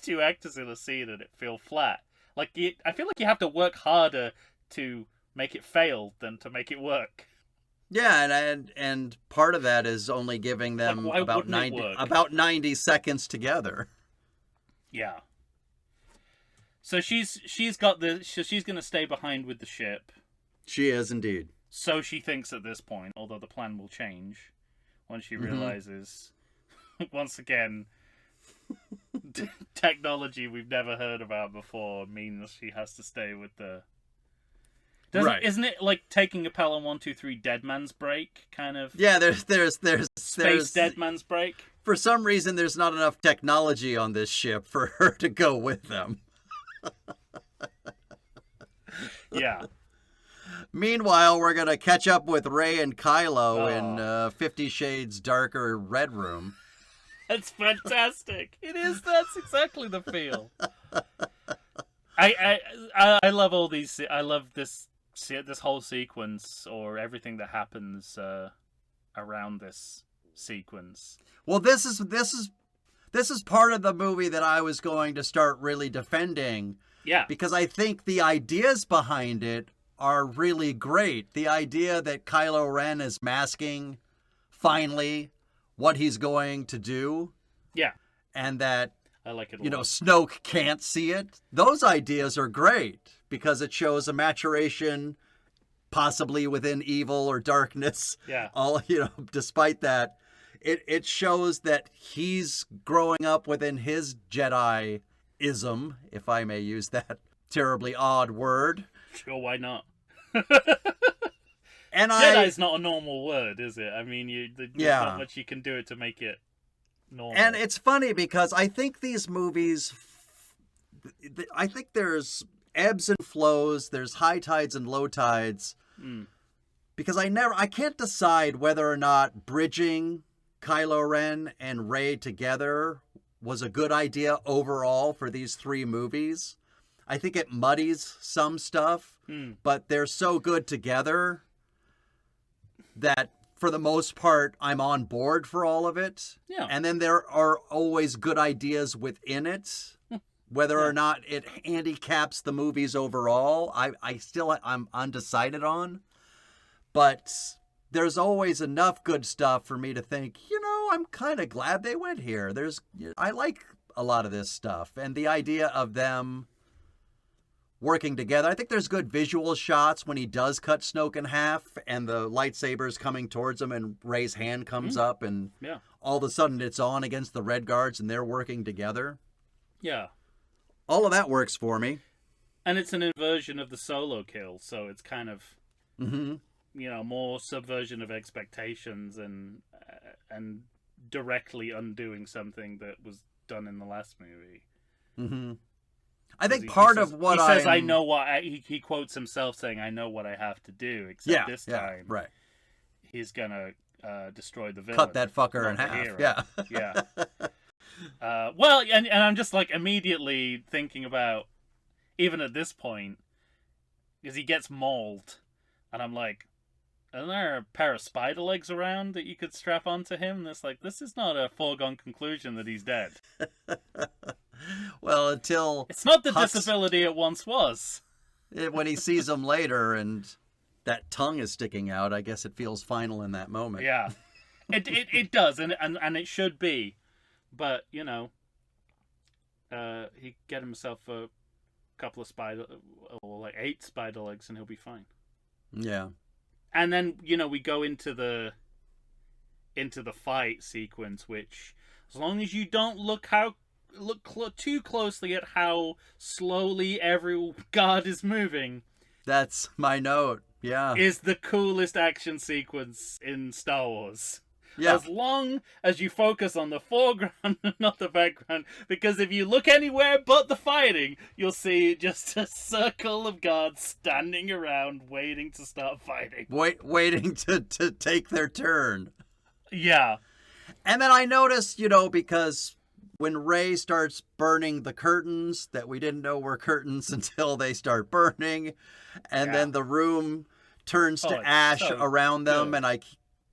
two actors in a scene and it feel flat. Like, I feel like you have to work harder to make it fail than to make it work. Yeah, and part of that is only giving them about 90 seconds together. Yeah. So she's going to stay behind with the ship. She is indeed. So she thinks at this point, although the plan will change once she realizes, once again, technology we've never heard about before means she has to stay with the... Isn't it like taking a Pelham 123 Dead Man's Break kind of? Yeah, there's Space Dead Man's Break. For some reason, there's not enough technology on this ship for her to go with them. Yeah. Meanwhile, we're gonna catch up with Rey and Kylo in 50 Shades Darker Red Room. That's fantastic. It is. That's exactly the feel. I love all these. I love this whole sequence or everything that happens around this sequence. Well, this is part of the movie that I was going to start really defending. Yeah. Because I think the ideas behind it are really great. The idea that Kylo Ren is masking, finally, what he's going to do. Yeah. And that, I like it a lot. Snoke can't see it. Those ideas are great because it shows a maturation possibly within evil or darkness. Yeah. Despite that, it shows that he's growing up within his Jedi-ism, if I may use that terribly odd word. Sure, why not? And Jedi's not a normal word, is it? I mean, there's not much you can do it to make it normal. And it's funny because I think these movies, I think there's ebbs and flows, there's high tides and low tides. Because I can't decide whether or not bridging Kylo Ren and Rey together was a good idea overall for these three movies. I think it muddies some stuff, but they're so good together that for the most part, I'm on board for all of it. Yeah. And then there are always good ideas within it. Whether or not it handicaps the movies overall, I'm undecided on. But there's always enough good stuff for me to think, I'm kind of glad they went here. I like a lot of this stuff. And the idea of them working together. I think there's good visual shots when he does cut Snoke in half and the lightsaber's coming towards him and Rey's hand comes up and all of a sudden it's on against the Red Guards and they're working together. Yeah. All of that works for me. And it's an inversion of the solo kill, so it's kind of, more subversion of expectations and directly undoing something that was done in the last movie. Mm-hmm. I think part of what he says, I know what he quotes himself saying, "I know what I have to do." Except this time, right? He's gonna destroy the villain, cut that fucker in half. Hero. Yeah, yeah. Well, and I'm just like immediately thinking about even at this point because he gets mauled, and I'm like, and there are a pair of spider legs around that you could strap onto him. And it's like, this is not a foregone conclusion that he's dead. Well, until It's not the Hux, disability it once was. when he sees him later and that tongue is sticking out, I guess it feels final in that moment. Yeah, it does, and it should be, but you know, he get himself a couple of or like 8 spider legs, and he'll be fine. Yeah. And then, you know, we go into the fight sequence, which, as long as you don't look too closely at how slowly every guard is moving, That's my note. Yeah. is the coolest action sequence in Star Wars. Yeah. As long as you focus on the foreground and not the background, because if you look anywhere but the fighting, you'll see just a circle of guards standing around waiting to start fighting. Waiting to take their turn. Yeah. And then I noticed, you know, because when Rey starts burning the curtains that we didn't know were curtains until they start burning, and then the room turns to ash so around them, good. and I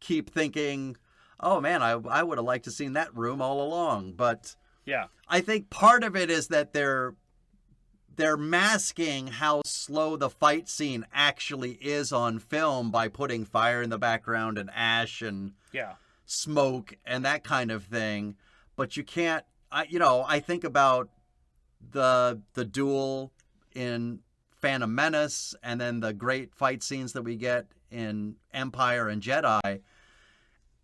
keep thinking, oh man, I would have liked to seen that room all along. But Yeah. I think part of it is that they're masking how slow the fight scene actually is on film by putting fire in the background and ash and Yeah. smoke and that kind of thing. But you can't, I think about the duel in Phantom Menace and then the great fight scenes that we get in Empire and Jedi.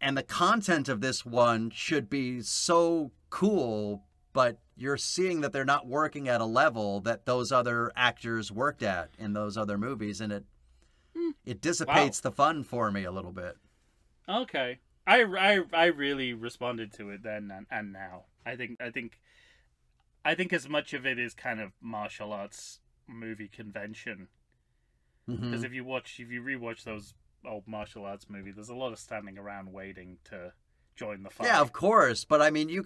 And the content of this one should be so cool, but you're seeing that they're not working at a level that those other actors worked at in those other movies, and it dissipates the fun for me a little bit. Okay. I really responded to it then and now. I think as much of it is kind of martial arts movie convention. Because if you rewatch those old martial arts movies, there's a lot of standing around waiting to join the fight. Yeah, of course, but I mean, you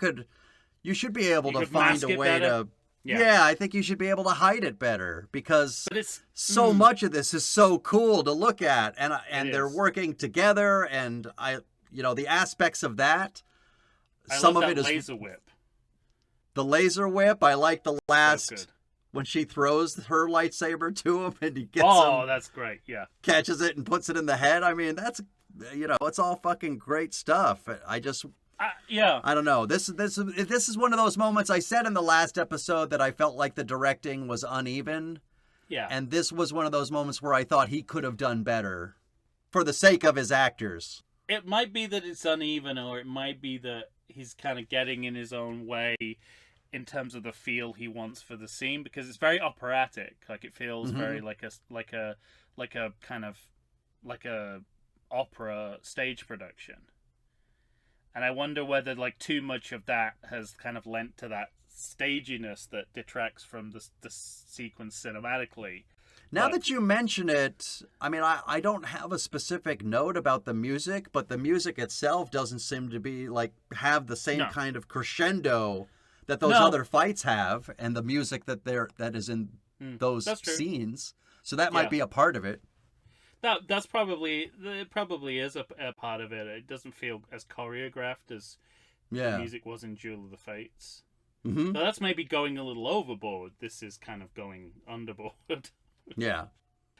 should be able to find a way to. Yeah, I think you should be able to hide it better because so much of this is so cool to look at, and they're working together, and the aspects of that. Some of it is laser whip. The laser whip. I like the last. So good. When she throws her lightsaber to him and he gets him, that's great, yeah. catches it and puts it in the head. I mean, that's, it's all fucking great stuff. I don't know. This is one of those moments I said in the last episode that I felt like the directing was uneven. Yeah. And this was one of those moments where I thought he could have done better for the sake of his actors. It might be that it's uneven, or it might be that he's kind of getting in his own way in terms of the feel he wants for the scene, because it's very operatic. Like, it feels very like a kind of like a opera stage production. And I wonder whether like too much of that has kind of lent to that staginess that detracts from the sequence cinematically. Now that you mention it, I mean, I don't have a specific note about the music, but the music itself doesn't seem to be have the same kind of crescendo that those other fights have, and the music that is in those scenes. So that might be a part of it. It probably is a part of it. It doesn't feel as choreographed as the music was in Duel of the Fates. So that's maybe going a little overboard. This is kind of going underboard. Yeah.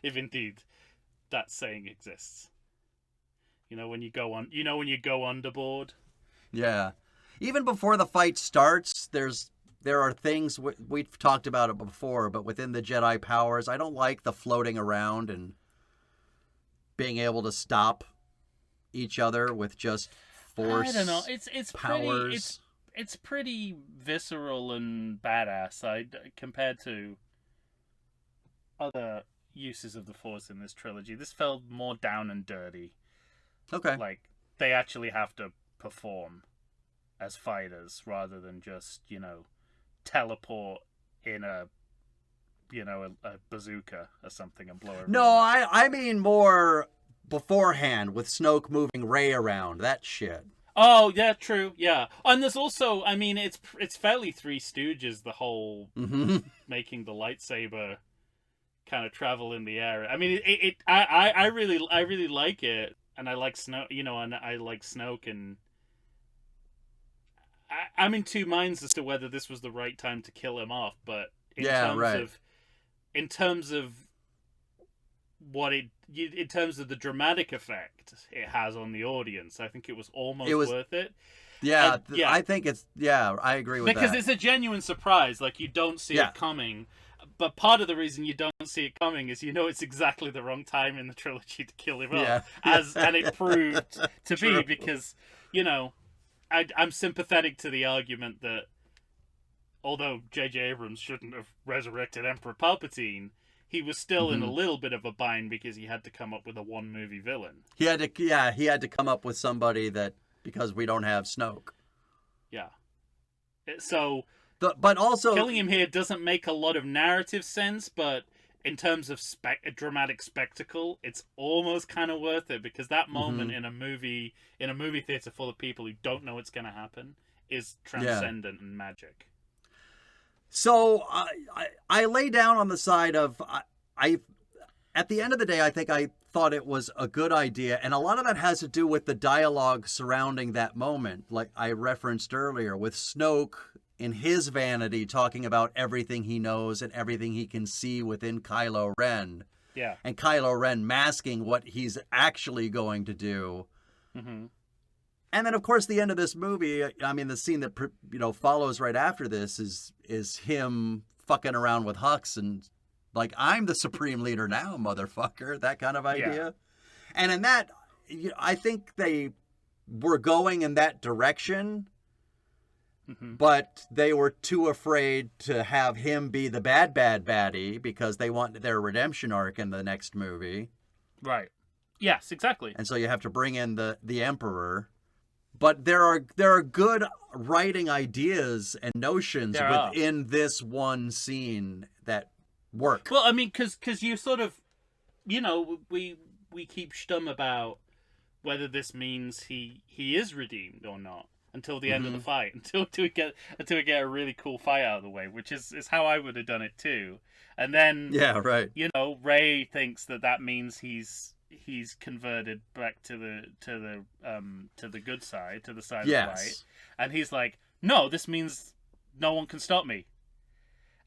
If indeed that saying exists. When you go underboard. Yeah. Even before the fight starts, there are things we've talked about it before, but within the Jedi powers, I don't like the floating around and being able to stop each other with just force. I don't know. It's powers. It's pretty visceral and badass. Compared to other uses of the Force in this trilogy, this felt more down and dirty. Okay. Like, they actually have to perform as fighters rather than just, teleport in a bazooka or something and blow everyone. No, I mean more beforehand with Snoke moving Rey around, that shit. Oh, yeah, true, yeah. And there's also, I mean, it's fairly Three Stooges, the whole making the lightsaber kind of travel in the area. I mean, I really like it, and I like and I like Snoke, and I'm in two minds as to whether this was the right time to kill him off. But in terms of in terms of the dramatic effect it has on the audience, I think it was almost worth it. Yeah, I think I agree with that. Because it's a genuine surprise. Like, you don't see it coming. But part of the reason you don't see it coming is it's exactly the wrong time in the trilogy to kill him off. And it proved to be, because, I'm sympathetic to the argument that although J.J. Abrams shouldn't have resurrected Emperor Palpatine, he was still in a little bit of a bind because he had to come up with a one-movie villain. He had to come up with somebody that, because we don't have Snoke. Yeah. So... But also, killing him here doesn't make a lot of narrative sense, but in terms of a dramatic spectacle, it's almost kind of worth it, because that moment in a movie theater full of people who don't know what's going to happen is transcendent and magic. So I lay down on the side of at the end of the day, I think I thought it was a good idea, and a lot of that has to do with the dialogue surrounding that moment, like I referenced earlier, with Snoke in his vanity talking about everything he knows and everything he can see within Kylo Ren. Yeah. And Kylo Ren masking what he's actually going to do. Mm-hmm. And then, of course, the end of this movie, I mean, the scene that follows right after this is him fucking around with Hux and like, I'm the supreme leader now, motherfucker, that kind of idea. Yeah. And in that, I think they were going in that direction, but they were too afraid to have him be the bad baddie because they want their redemption arc in the next movie. Right. Yes, exactly. And so you have to bring in the Emperor. But there are good writing ideas and notions within this one scene that work. Well, I mean, because you sort of, we keep stum about whether this means he is redeemed or not until the end of the fight, until we get a really cool fight out of the way, which is how I would have done it too. And then Rey thinks that means he's converted back to the good side, to the side of the light, and he's like, no, this means no one can stop me.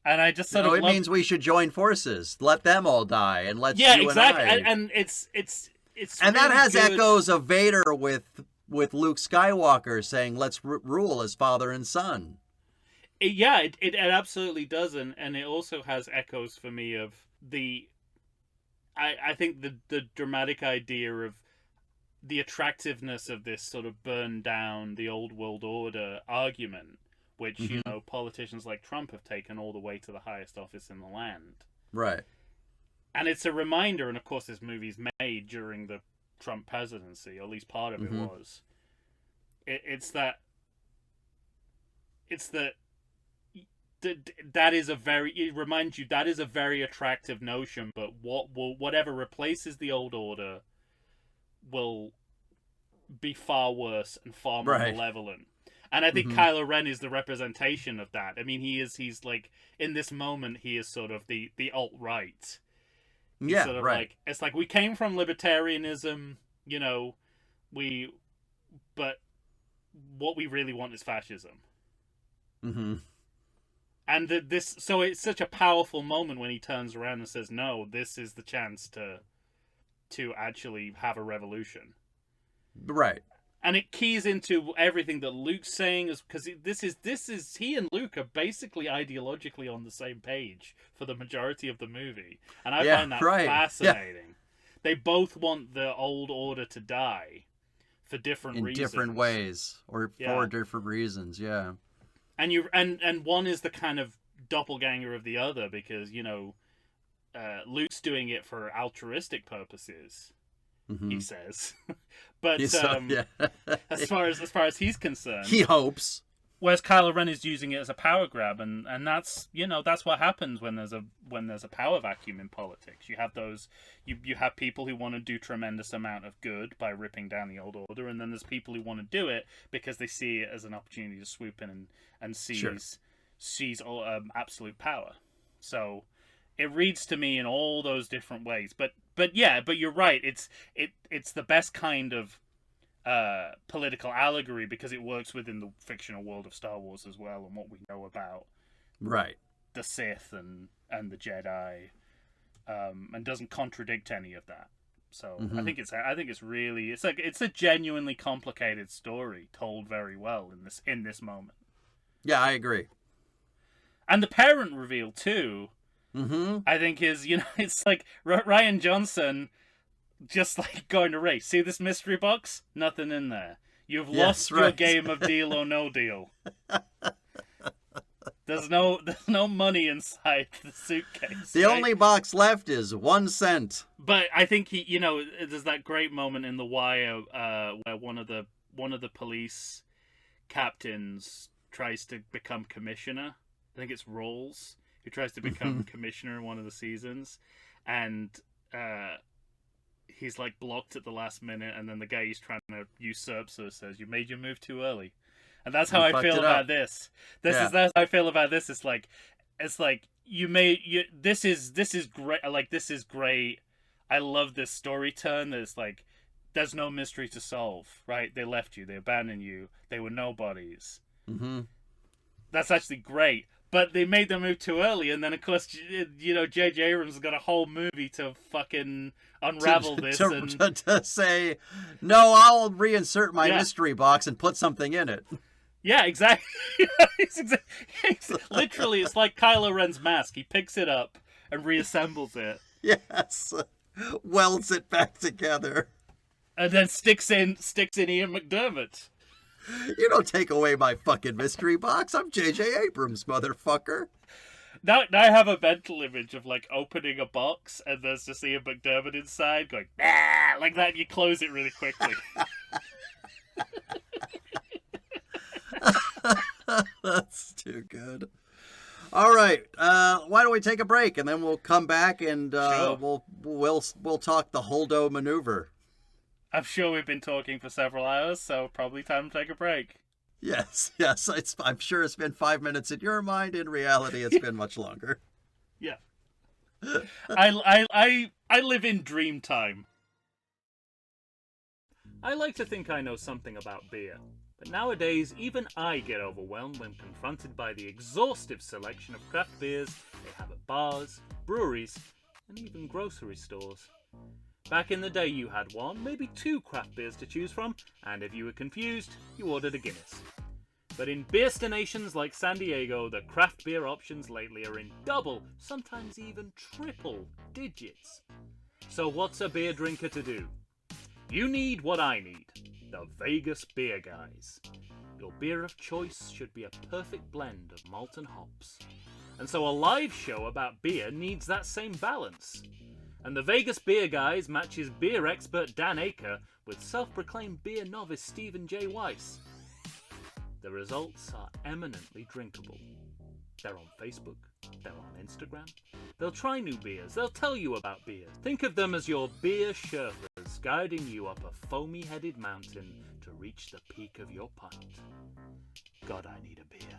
And I just sort of it means we should join forces, let them all die, and let's exactly. And it's and really that has good. echoes of Vader with Luke Skywalker saying, let's rule as father and son. It absolutely does, and it also has echoes for me of the. I think the dramatic idea of the attractiveness of this sort of burn down the old world order argument, which politicians like Trump have taken all the way to the highest office in the land. Right. And it's a reminder, and of course this movie's made during the Trump presidency, or at least part of it was. That is a very attractive notion, but whatever replaces the old order will be far worse and far more malevolent. And I think Kylo Ren is the representation of that. I mean, he's like, in this moment, he is sort of the alt-right. He's sort of like, it's like, we came from libertarianism, but what we really want is fascism. Mm-hmm. And so it's such a powerful moment when he turns around and says, no, this is the chance to actually have a revolution. Right. And it keys into everything that Luke's saying, because he and Luke are basically ideologically on the same page for the majority of the movie. And I find that fascinating. Yeah. They both want the old order to die for different reasons. In different ways, or for different reasons, yeah. And one is the kind of doppelganger of the other, because Luke's doing it for altruistic purposes, he says. But as far as he's concerned, he hopes. Whereas Kylo Ren is using it as a power grab, and that's that's what happens when there's a power vacuum in politics. You have you have people who want to do tremendous amount of good by ripping down the old order, and then there's people who want to do it because they see it as an opportunity to swoop in and seize absolute power. So it reads to me in all those different ways. But you're right. It's the best kind of political allegory because it works within the fictional world of Star Wars as well, and what we know about Right. the Sith and the Jedi, and doesn't contradict any of that. So I think it's really it's a genuinely complicated story told very well in this moment. Yeah, I agree. And the parent reveal too, I think is it's like Ryan Johnson just like going to race. See this mystery box? Nothing in there. You've lost your game of Deal or No Deal. There's no money inside the suitcase. The only box left is 1 cent. But I think there's that great moment in The Wire where one of the police captains tries to become commissioner. I think it's Rolls who tries to become commissioner in one of the seasons, and he's like blocked at the last minute, and then the guy he's trying to usurp says, "You made your move too early." And that's how I feel about this. That's how I feel about this. It's like this is great. Like, this is great. I love this story turn. There's no mystery to solve, right? They left you. They abandoned you. They were nobodies. Mm-hmm. That's actually great. But they made the move too early, and then of course, J.J. Abrams has got a whole movie to fucking unravel this to say, no, I'll reinsert my mystery box and put something in it. Yeah, exactly. Literally, it's like Kylo Ren's mask. He picks it up and reassembles it. Yes, welds it back together, and then sticks in Ian McDiarmid. You don't take away my fucking mystery box. I'm J.J. Abrams, motherfucker. Now I have a mental image of like opening a box and there's just Ian McDiarmid inside going like that, and you close it really quickly. That's too good. All right, why don't we take a break and then we'll come back and Sure. we'll talk the Holdo maneuver. I'm sure we've been talking for several hours, so probably time to take a break. Yes. I'm sure it's been 5 minutes in your mind. In reality, it's been much longer. Yeah. I live in dream time. I like to think I know something about beer, but nowadays even I get overwhelmed when confronted by the exhaustive selection of craft beers they have at bars, breweries, and even grocery stores. Back in the day you had one, maybe 2 craft beers to choose from, and if you were confused, you ordered a Guinness. But in beerstinations like San Diego, the craft beer options lately are in double, sometimes even triple digits. So what's a beer drinker to do? You need what I need, the Vegas Beer Guys. Your beer of choice should be a perfect blend of malt and hops. And so a live show about beer needs that same balance. And the Vegas Beer Guys matches beer expert Dan Aker with self-proclaimed beer novice Stephen J. Weiss. The results are eminently drinkable. They're on Facebook, they're on Instagram, they'll try new beers, they'll tell you about beer. Think of them as your beer Sherpas guiding you up a foamy-headed mountain to reach the peak of your pint. God, I need a beer.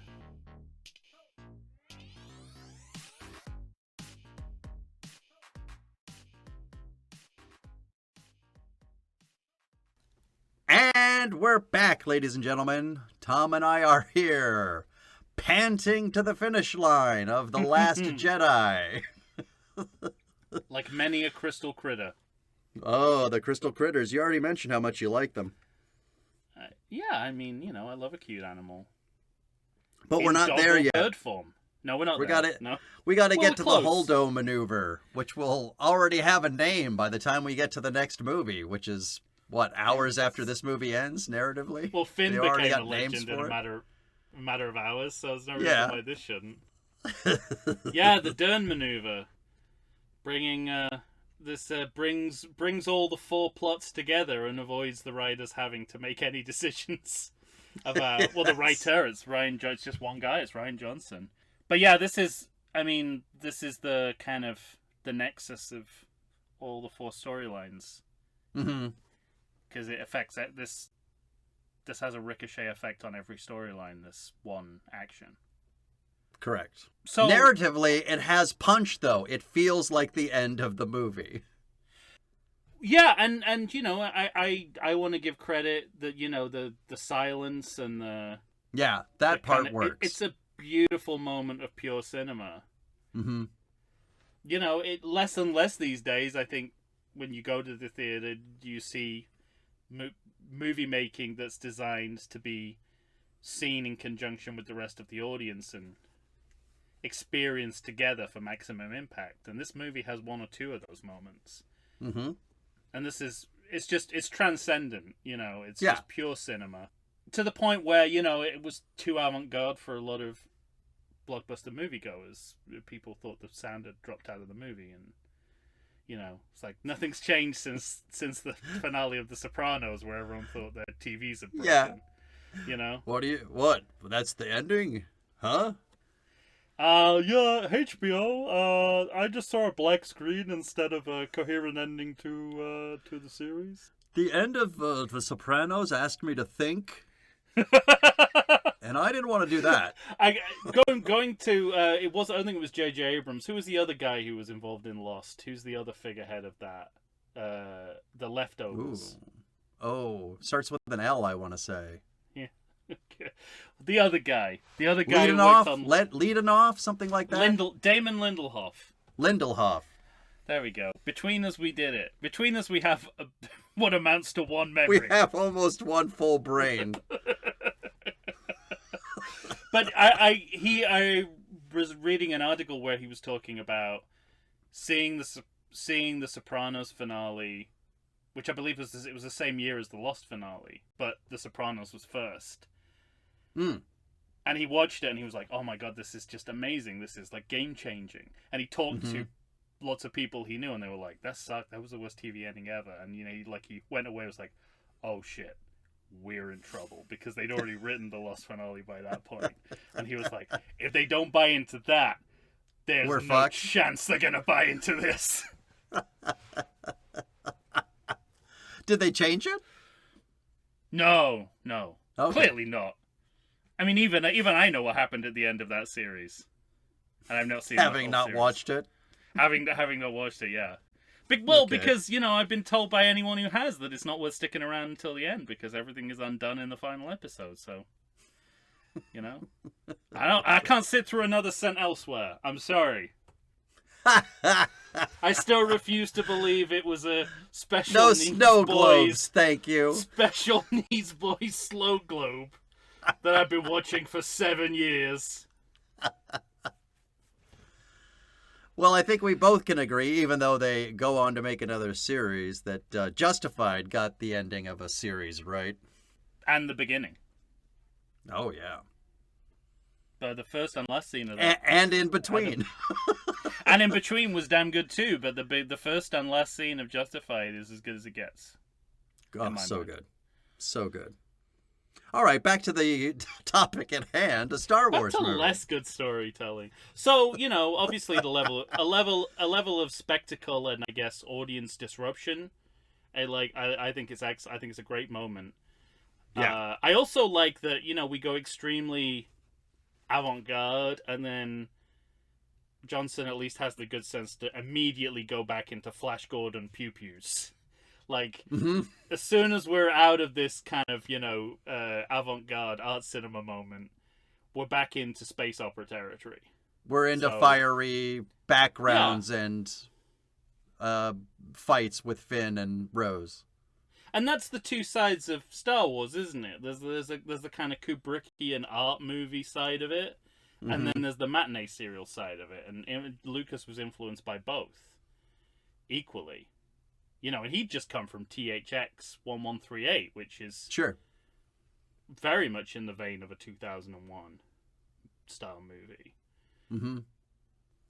And we're back, ladies and gentlemen. Tom and I are here, panting to the finish line of The Last Jedi. Like many a crystal critter. Oh, the crystal critters. You already mentioned how much you like them. Yeah, I mean, I love a cute animal. But we're In not dog there or yet. bird form. No, we're not We there. got it. No. We got to Well, get to close. the Holdo maneuver, which will already have a name by the time we get to the next movie, which is, what, hours after this movie ends, narratively? Well, Finn They already became a got names legend in for a it? matter of hours, so there's no Yeah. reason why this shouldn't. Yeah, the Dern maneuver, bringing brings all the 4 plots together and avoids the writers having to make any decisions about the writer. It's Ryan. It's just one guy. It's Ryan Johnson. But yeah, this is the kind of the nexus of all the 4 storylines. Mm-hmm. Because it affects it. This has a ricochet effect on every storyline. This one action. Correct. So Narratively, it has punch, though. It feels like the end of the movie. yeah, and you know, I want to give credit that, you know, the silence and the Yeah, that part kinda, works. it's a beautiful moment of pure cinema. Mm-hmm. You know, it less and less these days. I think when you go to the theater, you see movie making that's designed to be seen in conjunction with the rest of the audience and experienced together for maximum impact. And this movie has one or two of those moments. Mm-hmm. And it's transcendent. You know, it's Yeah. just pure cinema to the point where, you know, it was too avant-garde for a lot of blockbuster moviegoers. People thought the sound had dropped out of the movie, and you know, it's like nothing's changed since the finale of The Sopranos, where everyone thought their TVs had broken. Yeah. You know. What? That's the ending? Huh? Yeah, HBO. I just saw a black screen instead of a coherent ending to the series. The end of The Sopranos asked me to think, and I didn't want to do that. Going to it was, I think it was J.J. Abrams. Who was the other guy who was involved in Lost? Who's the other figurehead of that? The Leftovers. Ooh. Oh, starts with an L, I want to say. Yeah. The other guy Leading who off, worked on leading off, something like that. Damon Lindelof. Lindelof. There we go. Between us, we did it. Between us, we have what amounts to one memory. We have almost one full brain. But I was reading an article where he was talking about seeing the Sopranos finale, which I believe was the same year as the Lost finale, but the Sopranos was first. Mm. And he watched it and he was like, "Oh my god, this is just amazing! This is like game changing." And he talked to lots of people he knew, and they were like, "That sucked. That was the worst TV ending ever." And you know, he went away and was like, "Oh shit, we're in trouble," because they'd already written the Lost finale by that point. And he was like, "If they don't buy into that, there's We're no fucked. chance they're gonna buy into this." Did they change it? No. Okay. Clearly not. I mean, even I know what happened at the end of that series, and I've not seen Having not watched it. Having not watched it, yeah. Okay. Because, you know, I've been told by anyone who has that it's not worth sticking around until the end because everything is undone in the final episode. So, you know, I can't sit through another Sent Elsewhere. I'm sorry. I still refuse to believe it was a special No needs snow boys, globes, thank you. special needs boys slow globe that I've been watching for 7 years. Well, I think we both can agree, even though they go on to make another series, that Justified got the ending of a series, right? And the beginning. Oh, yeah. But the first and last scene of that. And in between. And in between was damn good too, but the first and last scene of Justified is as good as it gets. Oh, so good. So good. All right, back to the topic at hand, a Star Wars Back to movie. less good storytelling. So, you know, obviously a level of spectacle and I guess audience disruption. I think it's a great moment. Yeah. I also like that, you know, we go extremely avant-garde and then Johnson at least has the good sense to immediately go back into Flash Gordon pew-pews. Like, as soon as we're out of this kind of, you know, avant-garde art cinema moment, we're back into space opera territory. We're into fiery backgrounds and fights with Finn and Rose. And that's the two sides of Star Wars, isn't it? There's the kind of Kubrickian art movie side of it, and then there's the matinee serial side of it. And Lucas was influenced by both equally. You know, and he'd just come from THX 1138, which is Sure. very much in the vein of a 2001 style movie. Mm-hmm.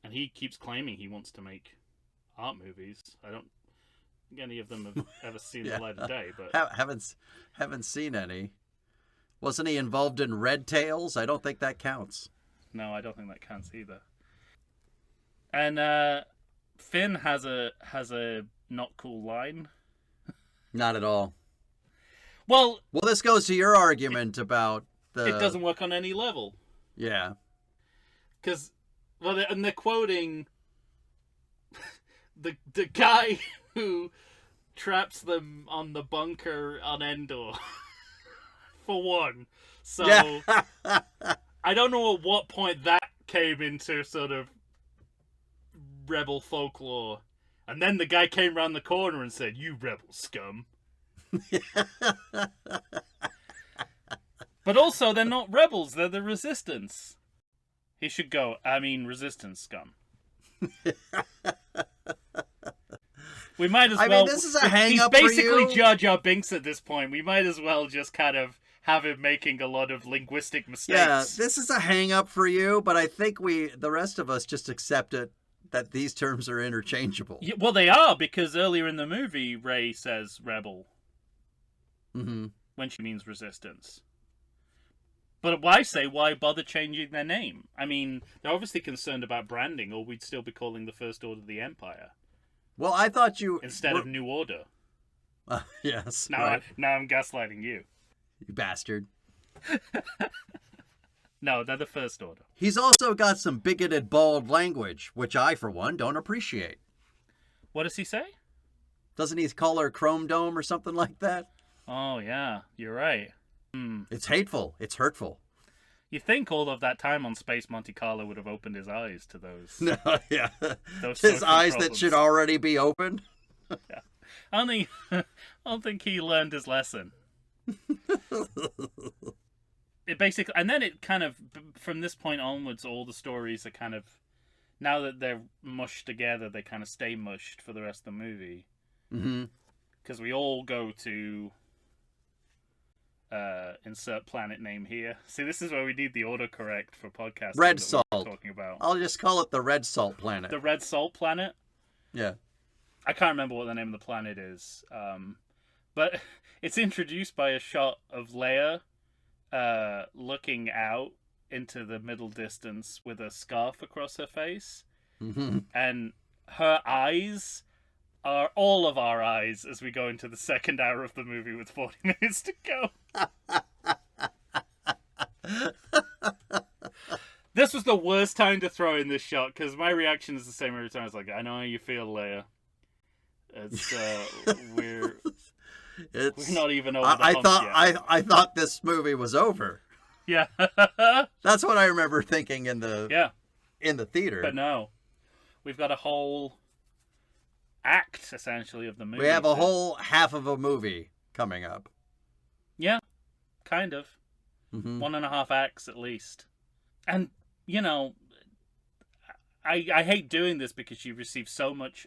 And he keeps claiming he wants to make art movies. I don't think any of them have ever seen the light of day, but haven't seen any. Wasn't he involved in Red Tails? I don't think that counts. no, I don't think that counts either. And Finn has a not cool line. Not at all. Well, This goes to your argument about the... it doesn't work on any level. Yeah. Because, well, and they're quoting the guy who traps them on the bunker on Endor, for one. So, Yeah. I don't know at what point that came into sort of rebel folklore. And then the guy came round the corner and said, "You rebel scum." But also, they're not rebels, they're the resistance. He should go, "I mean, resistance scum." We might as well... I mean, this is a hang-up for He's basically you. Jar Jar Binks at this point. We might as well just kind of have him making a lot of linguistic mistakes. Yeah, this is a hang-up for you, but I think the rest of us just accept it that these terms are interchangeable. Yeah, well, they are, because earlier in the movie, Rey says rebel Mm-hmm. when she means resistance. But why bother changing their name? I mean, they're obviously concerned about branding, or we'd still be calling the First Order the Empire Well, I thought you... instead of New Order. yes, Now, right. now I'm gaslighting you. You bastard. No, they're the First Order. He's also got some bigoted, bald language, which I, for one, don't appreciate. What does he say? Doesn't he call her Chrome Dome or something like that? Oh, yeah, you're right. It's hateful. It's hurtful. You think all of that time on Space Monte Carlo would have opened his eyes to those... No, yeah. Those His social eyes that problems. should already be open. I don't think he learned his lesson. It basically, and then it kind of, from this point onwards, all the stories are kind of, now that they're mushed together, they kind of stay mushed for the rest of the movie. Mm-hmm. Because we all go to insert planet name here. See, this is where we need the autocorrect for podcasting. Red that we Salt. were talking about. I'll just call it the Red Salt Planet. The Red Salt Planet. Yeah. I can't remember what the name of the planet is. But it's introduced by a shot of Leia looking out into the middle distance with a scarf across her face. Mm-hmm. And her eyes are all of our eyes as we go into the second hour of the movie with 40 minutes to go. This was the worst time to throw in this shot, because my reaction is the same every time. I was like, I know how you feel, Leia. It's we're not even over the hump yet. I thought this movie was over. Yeah. That's what I remember thinking in the theater. But no. We've got a whole act, essentially, of the movie. We have a whole half of a movie coming up. Yeah, kind of. Mm-hmm. 1.5 acts, at least. And, you know, I hate doing this because she received so much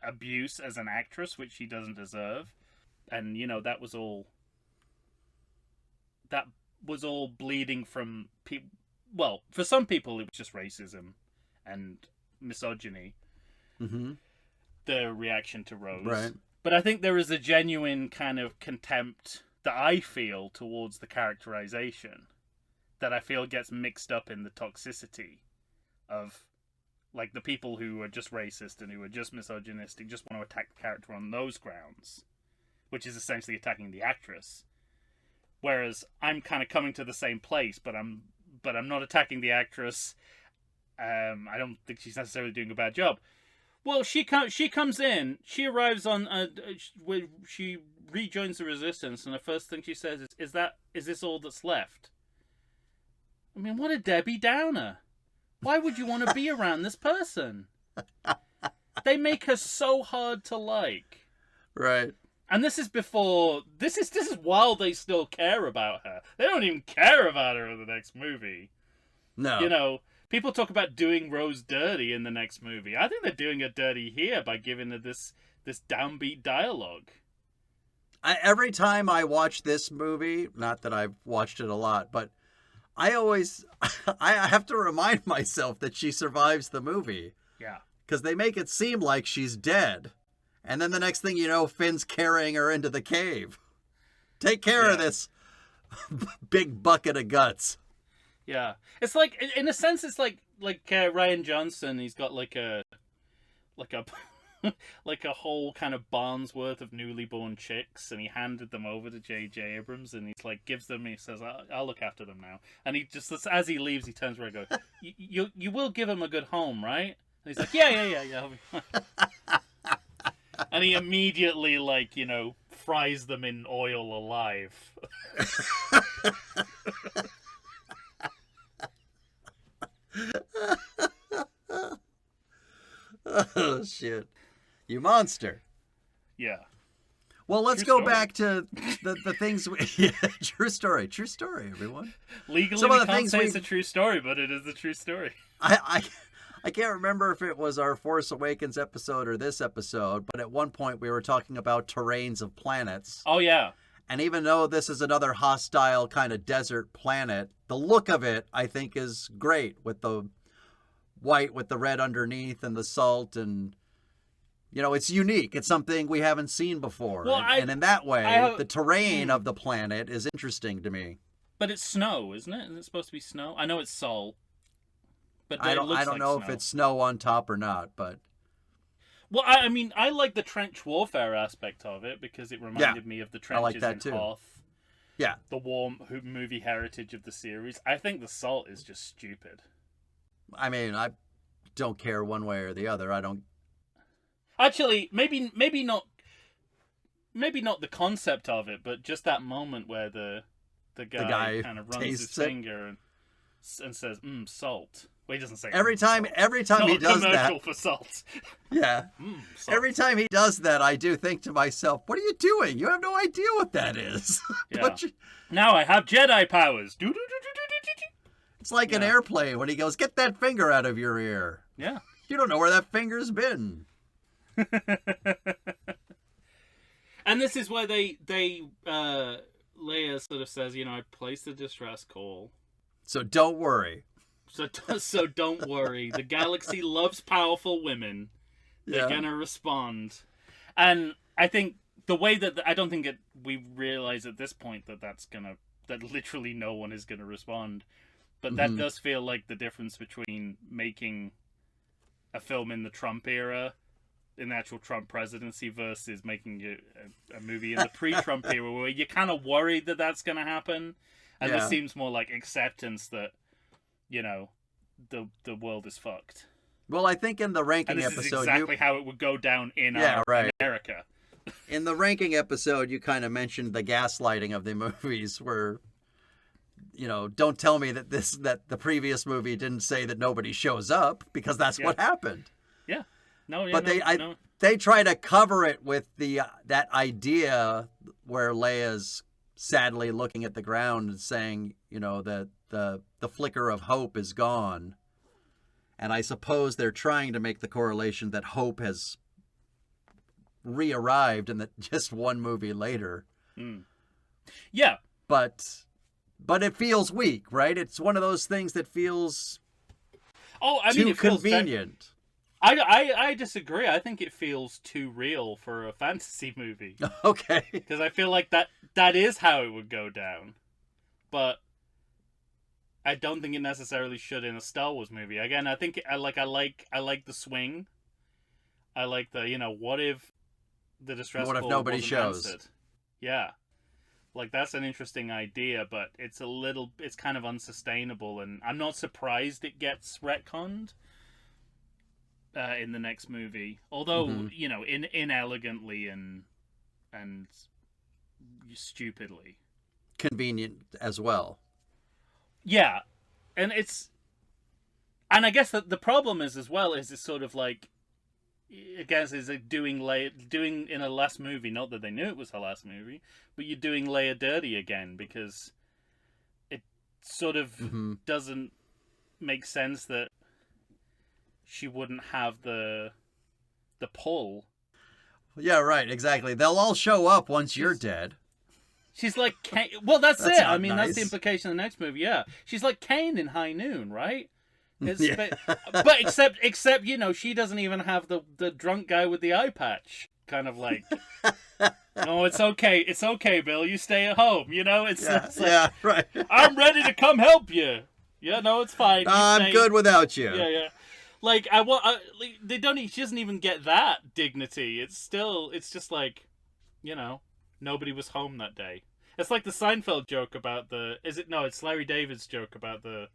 abuse as an actress, which she doesn't deserve. And, you know, that was all bleeding from people. Well, for some people, it was just racism and misogyny. Mm-hmm. The reaction to Rose. Right. But I think there is a genuine kind of contempt that I feel towards the characterization that I feel gets mixed up in the toxicity of, like, the people who are just racist and who are just misogynistic, just want to attack the character on those grounds, which is essentially attacking the actress. Whereas I'm kind of coming to the same place, but I'm not attacking the actress. I don't think she's necessarily doing a bad job. Well, she comes in, she arrives on, she rejoins the resistance, and the first thing she says is this all that's left? I mean, what a Debbie Downer. Why would you want to be around this person? They make her so hard to like. Right. And this is before, this is while they still care about her. They don't even care about her in the next movie. No. You know, people talk about doing Rose dirty in the next movie. I think they're doing her dirty here by giving her this downbeat dialogue. Every time I watch this movie, not that I've watched it a lot, but I have to remind myself that she survives the movie. Yeah. Because they make it seem like she's dead. And then the next thing you know, Finn's carrying her into the cave. Take care of this big bucket of guts. Yeah. It's like, in a sense, it's like Ryan Johnson, he's got like a like a whole kind of barn's worth of newly born chicks, and he handed them over to J.J. Abrams, and he's like, gives them, he says, I'll look after them now. And he just, as he leaves, he turns around and goes, you will give them a good home, right? And he's like, yeah. I'll be fine." And he immediately, like, fries them in oil alive. Oh, shit. You monster. Yeah. Well, let's True go story. back to the things. Yeah, true story, everyone. Legally, Some we of the can't things say we- it's a true story, but it is a true story. I can't remember if it was our Force Awakens episode or this episode, but at one point we were talking about terrains of planets. Oh, yeah. And even though this is another hostile kind of desert planet, the look of it, I think, is great with the white with the red underneath and the salt, and it's unique. It's something we haven't seen before. Well, and in that way, have- the terrain of the planet is interesting to me. But it's snow, isn't it? Isn't it supposed to be snow? I know it's salt. But I it don't looks like know if snow. it's snow on top or not, but Well, I mean, I like the trench warfare aspect of it because it reminded me of the trenches like that in too. Hoth. yeah. The warm movie heritage of the series. I think the salt is just stupid. I mean, I don't care one way or the other. I don't. Actually, maybe not the concept of it, but just that moment where the guy kind of runs his tastes it. finger and says, salt. Well, he doesn't say Every salt. time It's he not does a commercial that, for salt. yeah. Salt. Every time he does that, I do think to myself, "What are you doing? You have no idea what that is." Yeah. Don't you- Now I have Jedi powers. Do-do-do-do-do-do-do. It's like an Yeah. airplane when he goes, "Get that finger out of your ear." Yeah. You don't know where that finger's been. And this is where Leia sort of says, I placed a distress call. So don't worry. So don't worry. The galaxy loves powerful women. They're Yeah. gonna respond. And I think the way that I don't think we realize at this point that literally no one is gonna respond. But that does feel like the difference between making a film in the Trump era, in the actual Trump presidency, versus making a movie in the pre-Trump era, where you're kind of worried that that's gonna happen. And Yeah. this seems more like acceptance that, the world is fucked. Well, I think in the ranking And this is episode, exactly how it would go down in right. America. in the ranking episode, you kind of mentioned the gaslighting of the movies, where, don't tell me that the previous movie didn't say that nobody shows up, because that's what happened. Yeah. No, yeah, But no. they try to cover it with that idea where Leia's sadly looking at the ground and saying, that the flicker of hope is gone. And I suppose they're trying to make the correlation that hope has re-arrived and that just one movie later. Yeah. But it feels weak, right? It's one of those things that feels it feels convenient. I disagree. I think it feels too real for a fantasy movie. Okay. Because I feel like that is how it would go down. But I don't think it necessarily should in a Star Wars movie. Again, I think I like the swing. I like the, what if the distress What if call nobody wasn't shows? answered? Yeah. Like, that's an interesting idea, but it's kind of unsustainable, and I'm not surprised it gets retconned in the next movie. Although, inelegantly and stupidly. Convenient as well. Yeah, and I guess that the problem is as well is it's sort of like, I guess, is it doing in a last movie, not that they knew it was her last movie, but you're doing Leia dirty again, because it sort of doesn't make sense that she wouldn't have the pull. Yeah, right, exactly. They'll all show up once you're dead. She's like Kane. Well, that's it. not I mean, that's the nice. implication of the next movie. Yeah, she's like Kane in High Noon, right? Yeah. But except she doesn't even have the drunk guy with the eye patch. Kind of like, no, it's okay, Bill. You stay at home. It's like, right. I'm ready to come help you. Yeah, no, it's fine. You I'm stay. good without you. Yeah. Like they don't. She doesn't even get that dignity. It's just like, nobody was home that day. It's like the Seinfeld joke about it's Larry David's joke about the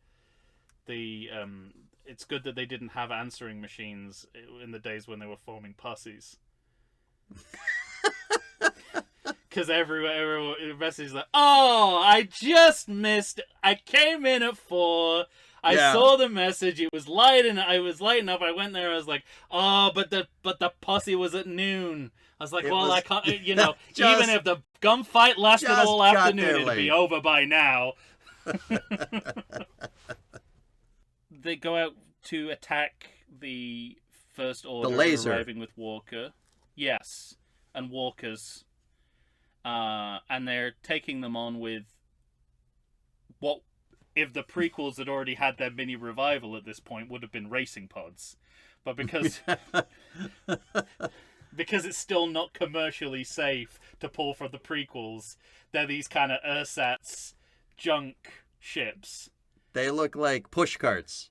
it's good that they didn't have answering machines in the days when they were forming pussies. Because everyone message like, oh, I just missed. I came in at 4. I saw the message. It was light, and I was light enough. I went there. I was like, oh, but the pussy was at noon. I was like, I can't. Even if the gunfight lasted all afternoon, it'd be over by now. They go out to attack the First Order, the laser, arriving with Walker. Yes, and walkers. And they're taking them on with what, if the prequels had already had their mini revival at this point, would have been racing pods. But because it's still not commercially safe to pull from the prequels, they're these kind of ersatz junk ships. They look like push carts.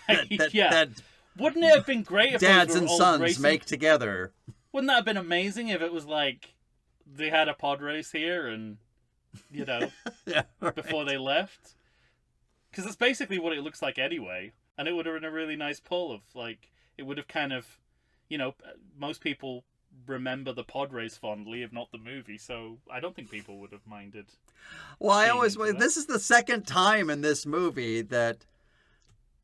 Right? That wouldn't it have been great if dads those were and old sons racing... make together? Wouldn't that have been amazing if it was like they had a pod race here and, before they left? Because that's basically what it looks like anyway. And it would have been a really nice pull of, like, it would have kind of, most people remember the pod race fondly, if not the movie, so I don't think people would have minded. Well, this is the second time in this movie that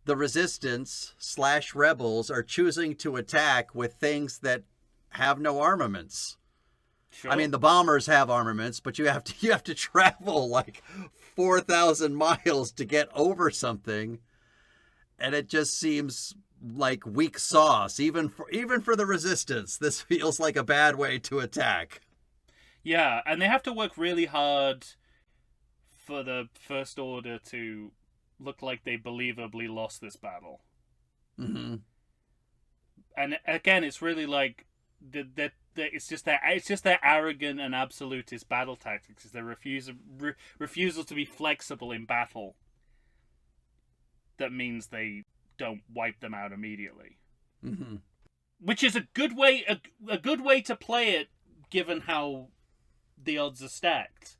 the Resistance / rebels are choosing to attack with things that have no armaments. Sure. I mean, the bombers have armaments, but you have to travel like 4,000 miles to get over something, and it just seems like weak sauce. Even for the Resistance, this feels like a bad way to attack. Yeah, and they have to work really hard for the First Order to look like they believably lost this battle. Mm-hmm. And again, it's really like it's just their arrogant and absolutist battle tactics. It's their refusal to be flexible in battle. That means they don't wipe them out immediately. Mm-hmm. Which is a good way to play it, given how the odds are stacked.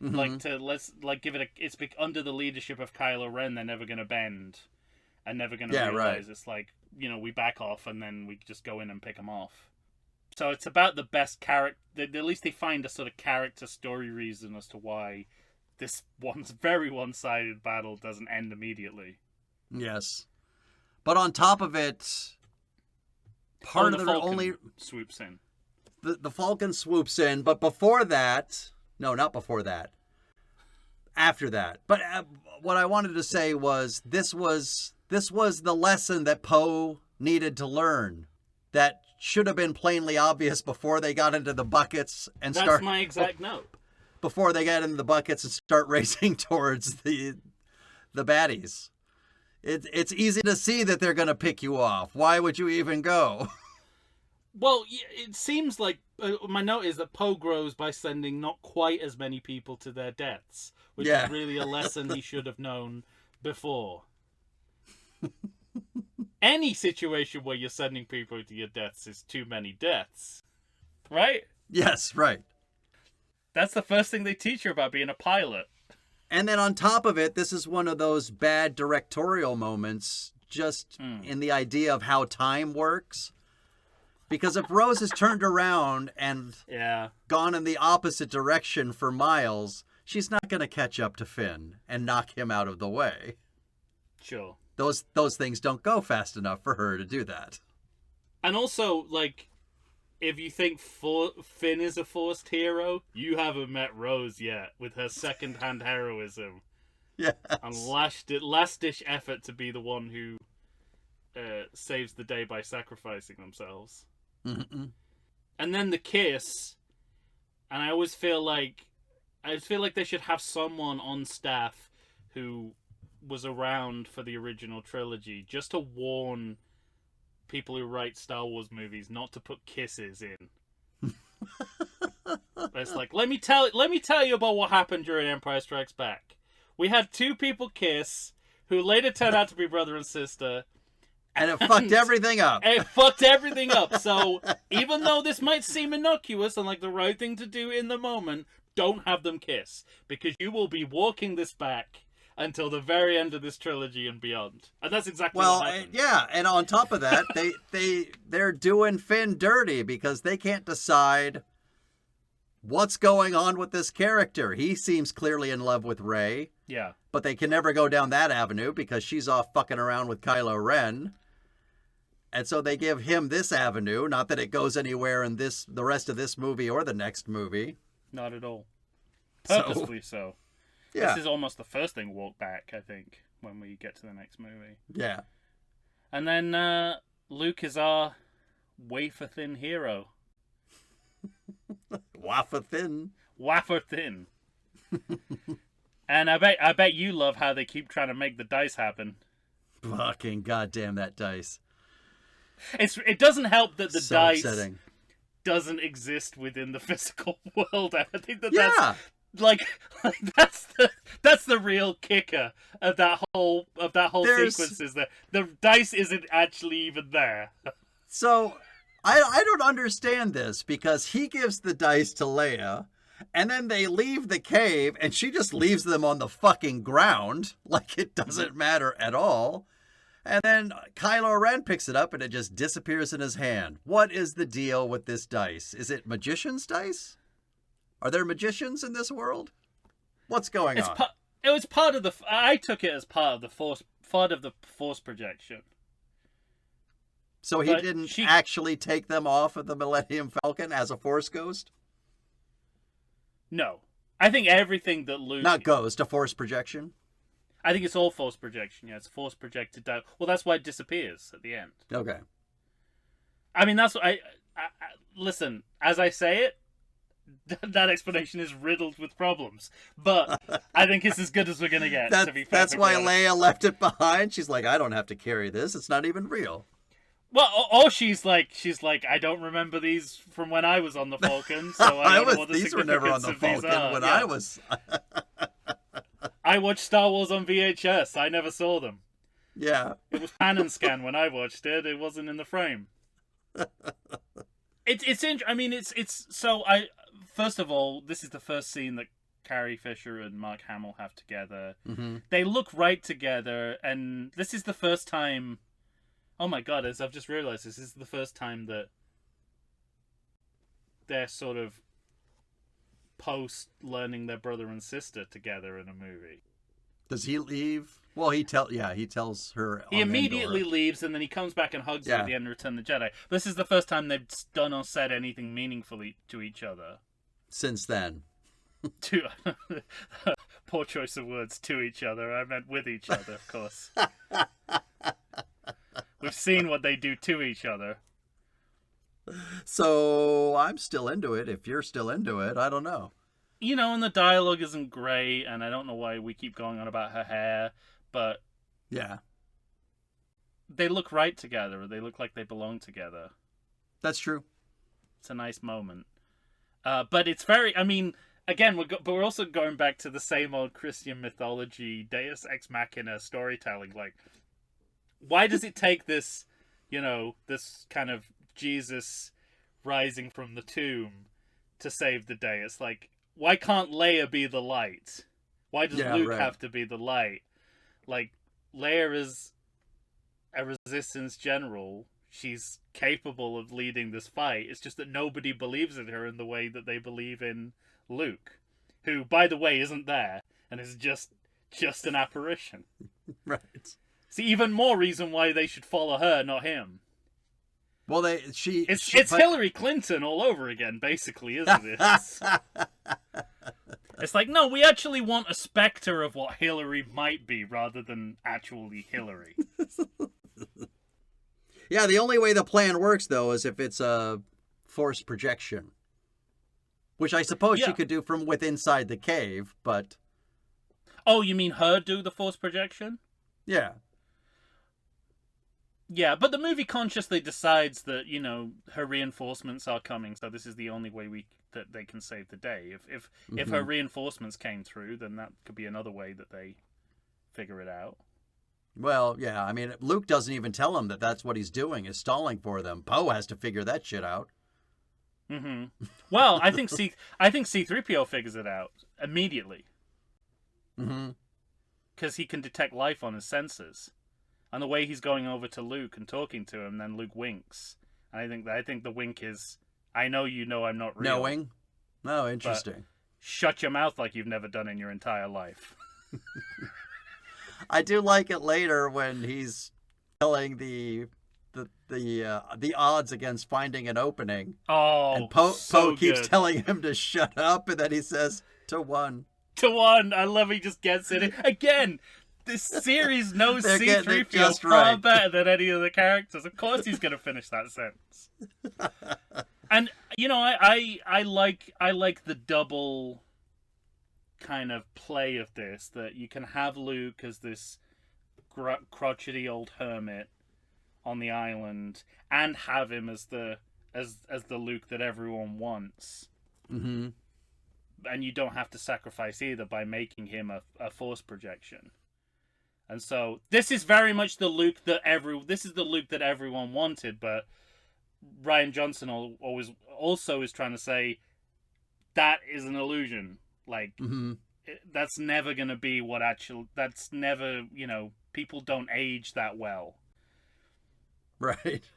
Mm-hmm. Give it it's under the leadership of Kylo Ren, they're never going to bend and never going to realize. Right. It's like, we back off and then we just go in and pick them off. So it's about the best character. At least they find a sort of character story reason as to why this very one-sided battle doesn't end immediately. Yes, but on top of it, part of the Falcon only swoops in. The Falcon swoops in, but before that, no, not before that. After that, but what I wanted to say was this was the lesson that Poe needed to learn. That should have been plainly obvious before they got into the buckets and That's my exact note. Before they got into the buckets and start racing towards the baddies. It's easy to see that they're going to pick you off. Why would you even go? Well, it seems like my note is that Poe grows by sending not quite as many people to their deaths, which is really a lesson he should have known before. Any situation where you're sending people to your deaths is too many deaths. Right? Yes, right. That's the first thing they teach you about being a pilot. And then on top of it, this is one of those bad directorial moments just in the idea of how time works. Because if Rose has turned around and gone in the opposite direction for miles, she's not going to catch up to Finn and knock him out of the way. Sure. Those things don't go fast enough for her to do that. And also, like, if you think Finn is a forced hero, you haven't met Rose yet with her second-hand heroism. Yes. And last-ditch effort to be the one who saves the day by sacrificing themselves. Mm-mm. And then the kiss, and I always feel like they should have someone on staff who was around for the original trilogy just to warn people who write Star Wars movies not to put kisses in. It's like, let me tell you about what happened during Empire Strikes Back. We had two people kiss who later turned out to be brother and sister, And it fucked everything up. It fucked everything up. So even though this might seem innocuous and like the right thing to do in the moment, don't have them kiss, because you will be walking this back until the very end of this trilogy and beyond. And that's exactly what happened. Yeah, and on top of that, they're doing Finn dirty because they can't decide what's going on with this character. He seems clearly in love with Rey. Yeah. But they can never go down that avenue because she's off fucking around with Kylo Ren. And so they give him this avenue, not that it goes anywhere in the rest of this movie or the next movie. Not at all. Purposefully so. Yeah. This is almost the first thing walk back, I think, when we get to the next movie. Yeah. And then Luke is our wafer thin hero. Wafer thin. Wafer thin. And I bet you love how they keep trying to make the dice happen. Fucking goddamn that dice. It doesn't help that the So dice upsetting. doesn't exist within the physical world. I think that's like that's the real kicker of that whole sequence, is that the dice isn't actually even there. So I don't understand this, because he gives the dice to Leia, and then they leave the cave and she just leaves them on the fucking ground like it doesn't matter at all. And then Kylo Ren picks it up and it just disappears in his hand. What is the deal with this dice? Is it magician's dice? Are there magicians in this world? What's going on? It was part of the. I took it as part of the force projection. So he didn't actually take them off of the Millennium Falcon as a Force ghost? No. I think everything that Luke... Not ghost, a Force projection? I think it's all force projection, yeah. It's force projected down. Well, that's why it disappears at the end. Okay. I mean, that's what I listen, as I say it, that explanation is riddled with problems. But I think it's as good as we're going to get, to be That's why honest. Leia left it behind. She's like, I don't have to carry this. It's not even real. Well, or she's like, I don't remember these from when I was on the Falcon, so I don't know what the these were never on the significance of these Falcon are. when Yeah. I was... I watched Star Wars on VHS. I never saw them. Yeah. It was pan and scan when I watched it. It wasn't in the frame. First of all, this is the first scene that Carrie Fisher and Mark Hamill have together. Mm-hmm. They look right together, and this is the first time... Oh my god, as I've just realized, this is the first time that they're sort of post learning their brother and sister together in a movie. Does he leave? Well, he tells her. He on immediately Endor. leaves, and then he comes back and hugs her at the end of Return of the Jedi. This is the first time they've done or said anything meaningfully to each other. Since then. Poor choice of words, to each other. I meant with each other, of course. We've seen what they do to each other. So I'm still into it. If you're still into it, I don't know. You know, and the dialogue isn't great, and I don't know why we keep going on about her hair, but yeah, they look right together. They look like they belong together. That's true. It's a nice moment. But it's very, I mean, again, but we're also going back to the same old Christian mythology, Deus Ex Machina storytelling. Like, why does it take this, this kind of Jesus rising from the tomb to save the day? It's like, why can't Leia be the light? Why does Luke have to be the light? Like, Leia is a resistance general. She's capable of leading this fight. It's just that nobody believes in her in the way that they believe in Luke, who, by the way, isn't there and is just an apparition. Right. See, even more reason why they should follow her, not him. Well, It's Hillary Clinton all over again, basically, isn't it? It's like, no, we actually want a specter of what Hillary might be rather than actually Hillary. Yeah, the only way the plan works, though, is if it's a force projection. Which I suppose she could do from inside the cave, but... Oh, you mean her do the force projection? Yeah. Yeah, but the movie consciously decides that, her reinforcements are coming, so this is the only way that they can save the day. If her reinforcements came through, then that could be another way that they figure it out. Well, yeah, I mean, Luke doesn't even tell him that that's what he's doing, is stalling for them. Poe has to figure that shit out. Mm-hmm. Well, I think C-3PO figures it out immediately. Mm-hmm. Because he can detect life on his sensors. And the way he's going over to Luke and talking to him, then Luke winks. And I think the wink is, I know you know I'm not real. Knowing? Oh, interesting. Shut your mouth like you've never done in your entire life. I do like it later when he's telling the odds against finding an opening. Oh, and Poe keeps good. telling him to shut up, and then he says, to 1. To 1. I love he just gets it. Again, this series knows C-3PO far better than any of the characters. Of course he's going to finish that sentence. And, you know, I like the double kind of play of this, that you can have Luke as this crotchety old hermit on the island and have him as the Luke that everyone wants. Mm-hmm. And you don't have to sacrifice either by making him a force projection. And so this is very much the Luke that everyone wanted, but Rian Johnson also is trying to say that is an illusion. Like, that's never going to be that's never, you know, people don't age that well. Right.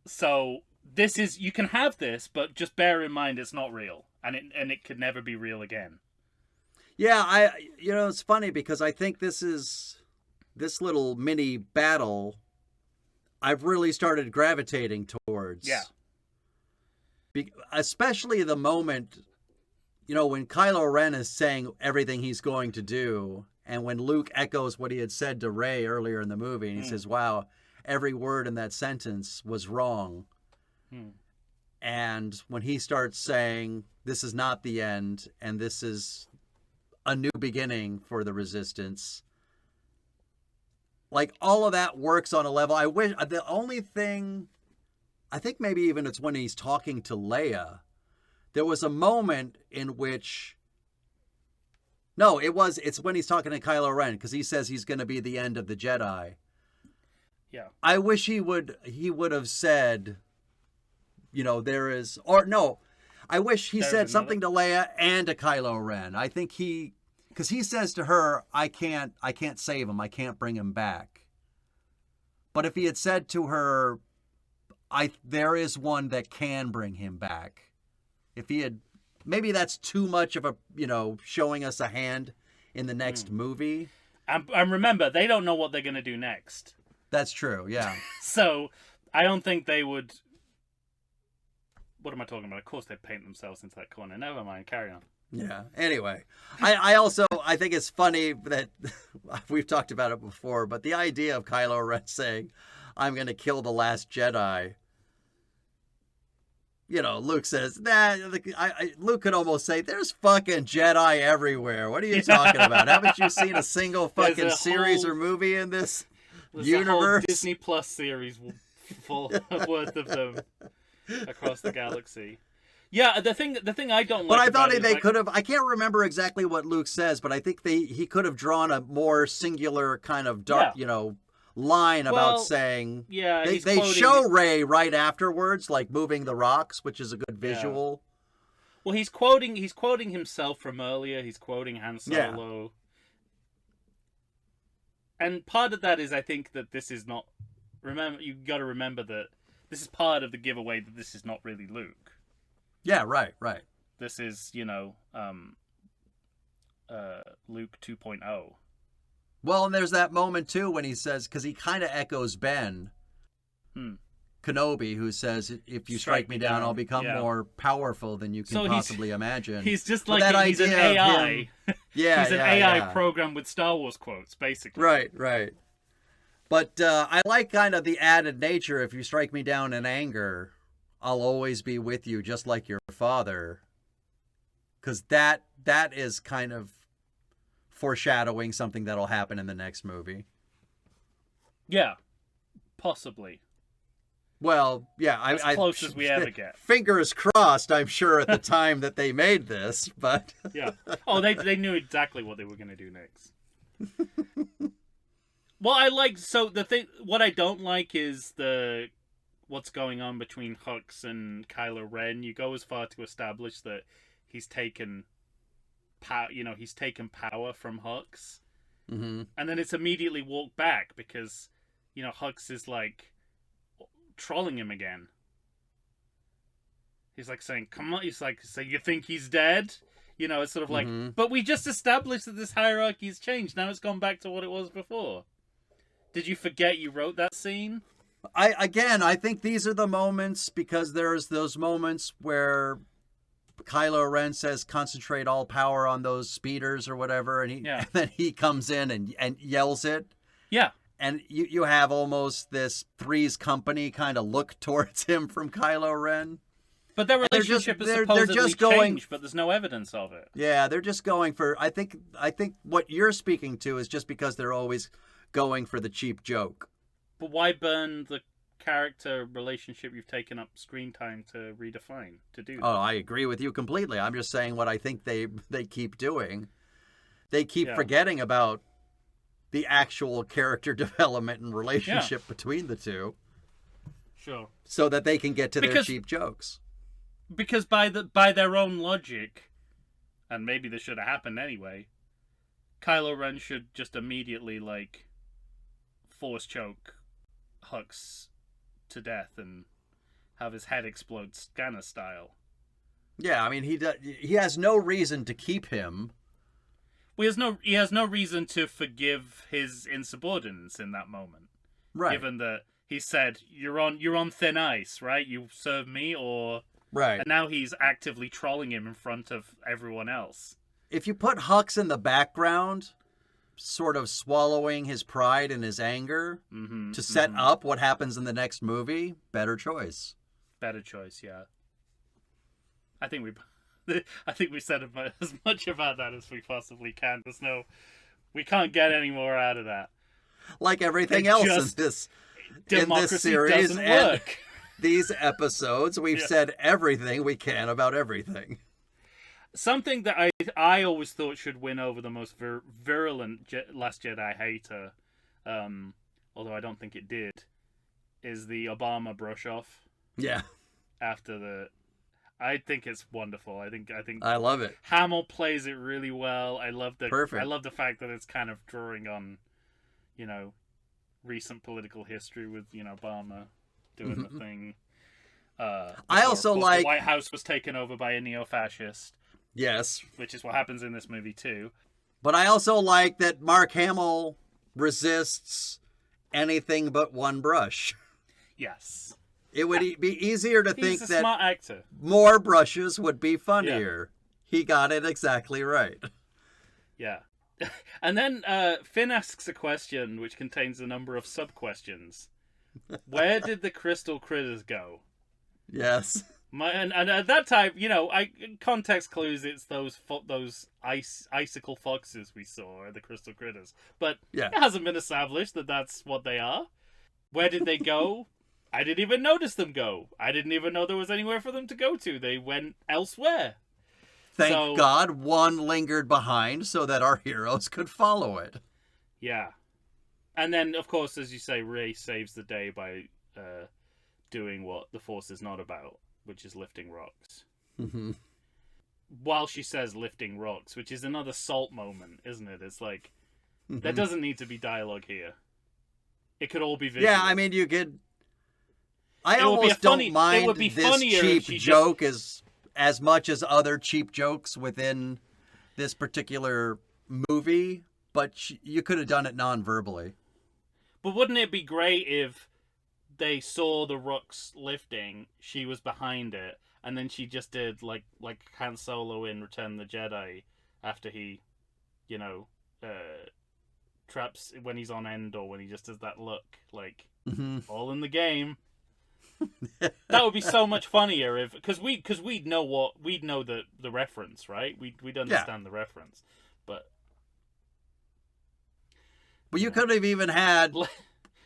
So this is, you can have this, but just bear in mind it's not real. And it could never be real again. Yeah, it's funny because I think this little mini battle I've really started gravitating towards. Yeah. Especially the moment, when Kylo Ren is saying everything he's going to do, and when Luke echoes what he had said to Rey earlier in the movie, and he says, wow, every word in that sentence was wrong. And when he starts saying, this is not the end, and this is a new beginning for the Resistance, like, all of that works on a level. I wish, the only thing, I think maybe even it's when he's talking to Leia, there was a moment in which, no, it's when he's talking to Kylo Ren, because he says he's going to be the end of the Jedi. Yeah. I wish he would have said, there is, or no, I wish he said something to Leia and to Kylo Ren. I think because he says to her, I can't save him. I can't bring him back. But if he had said to her, there is one that can bring him back. If he had, maybe that's too much of a, showing us a hand in the next movie. And remember, they don't know what they're going to do next. That's true, yeah. So, I don't think they would... What am I talking about? Of course they paint themselves into that corner. Never mind, carry on. Yeah, anyway. I think it's funny that, we've talked about it before, but the idea of Kylo Ren saying, I'm going to kill the last Jedi... Luke says, Luke could almost say, there's fucking Jedi everywhere. What are you talking about? Haven't you seen a single fucking series or movie in this universe? A whole Disney Plus series full worth of them across the galaxy. Yeah, the thing I don't like. But I thought they could have. I can't remember exactly what Luke says, but I think he could have drawn a more singular kind of dark, line about saying. Yeah, they show Rey right afterwards, like moving the rocks, which is a good visual. Yeah. Well, he's quoting himself from earlier. He's quoting Han Solo. Yeah. And part of that is, I think, that this is not. Remember, you got to remember that this is part of the giveaway that this is not really Luke. Yeah, right. This is, Luke 2.0. Well, and there's that moment, too, when he says, because he kind of echoes Ben Kenobi, who says, if you strike me down, I'll become more powerful than you can possibly imagine. He's just like, he's an AI. He's an AI program with Star Wars quotes, basically. Right. But I like kind of the added nature, if you strike me down in anger, I'll always be with you, just like your father. Because that is kind of foreshadowing something that'll happen in the next movie. Yeah, possibly. Well, yeah, as close as we ever get. Fingers crossed, I'm sure, at the time that they made this, but yeah. Oh, they knew exactly what they were going to do next. Well, I like the thing. What I don't like is what's going on between Hux and Kylo Ren. You go as far to establish that he's taken power. He's taken power from Hux, and then it's immediately walked back because Hux is like trolling him again. He's like saying, "Come on," he's like, "So you think he's dead?" It's sort of like, but we just established that this hierarchy's changed. Now it's gone back to what it was before. Did you forget you wrote that scene? I think these are the moments, because there's those moments where Kylo Ren says, "Concentrate all power on those speeders," or whatever, and and then he comes in and yells it. Yeah. And you have almost this Three's Company kind of look towards him from Kylo Ren. But their relationship is supposedly changed, but there's no evidence of it. Yeah, they're just going for... I think what you're speaking to is just because they're always going for the cheap joke. But why burn the character relationship you've taken up screen time to redefine, to do that? Oh, I agree with you completely. I'm just saying what I think they keep doing. They keep forgetting about the actual character development and relationship between the two. Sure. So that they can get to their cheap jokes. Because by their own logic, and maybe this should have happened anyway, Kylo Ren should just immediately force choke Hux to death and have his head explode Scanner style. Yeah, I mean he has no reason to keep him. Well, he has no reason to forgive his insubordinates in that moment. Right. Given that he said, "You're on thin ice, right? You serve me," or right. And now he's actively trolling him in front of everyone else. If you put Hux in the background, sort of swallowing his pride and his anger to set up what happens in the next movie, better choice. Better choice, yeah. I think we said as much about that as we possibly can. We can't get any more out of that. Like everything else in this series doesn't and work. These episodes, we've said everything we can about everything. Something that I always thought should win over the most virulent Last Jedi hater, although I don't think it did, is the Obama brush off. Yeah. I think it's wonderful. I think I love it. Hamill plays it really well. I love Perfect. I love the fact that it's kind of drawing on, recent political history with Obama doing the thing. I also like the White House was taken over by a neo-fascist. Yes, which is what happens in this movie too. But I also like that Mark Hamill resists anything but one brush. Yes. It would be easier to think He's a that smart actor. More brushes would be funnier. Yeah. He got it exactly right. Yeah. And then Finn asks a question which contains a number of sub-questions. Where did the crystal critters go? Yes. And at that time, context clues, it's those icicle foxes we saw, the crystal critters. But it hasn't been established that that's what they are. Where did they go? I didn't even notice them go. I didn't even know there was anywhere for them to go to. They went elsewhere. Thank God one lingered behind so that our heroes could follow it. Yeah. And then, of course, as you say, Rey saves the day by doing what the Force is not about, which is lifting rocks. Mm-hmm. While she says lifting rocks, which is another Salt moment, isn't it? It's like, there doesn't need to be dialogue here. It could all be visual. Yeah, I mean, you could... I almost don't mind this cheap joke as much as other cheap jokes within this particular movie, but you could have done it non-verbally. But wouldn't it be great if they saw the rocks lifting, she was behind it, and then she just did like Han Solo in Return of the Jedi after he, traps when he's on Endor, when he just does that look, like, all in the game. That would be so much funnier if, because we'd know the reference, right? We'd understand the reference, but you could have even had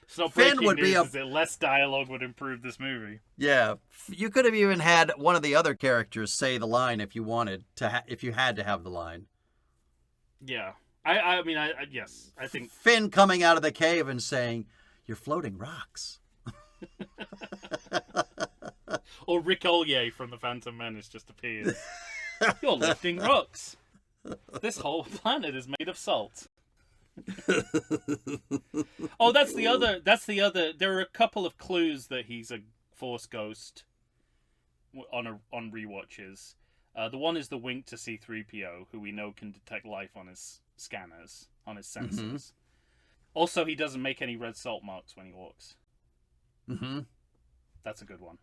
so Finn would be that less dialogue would improve this movie. Yeah, you could have even had one of the other characters say the line if you wanted to, if you had to have the line. Yeah, I mean, yes, I think Finn coming out of the cave and saying, "You're floating rocks." or Rick Olye from the Phantom Menace just appears. You're lifting rocks. This whole planet is made of salt. Oh, that's the other. There are a couple of clues that he's a Force ghost on rewatches. The one is the wink to C-3PO, who we know can detect life on his scanners, on his sensors. Mm-hmm. Also, he doesn't make any red salt marks when he walks. Mm-hmm. That's a good one.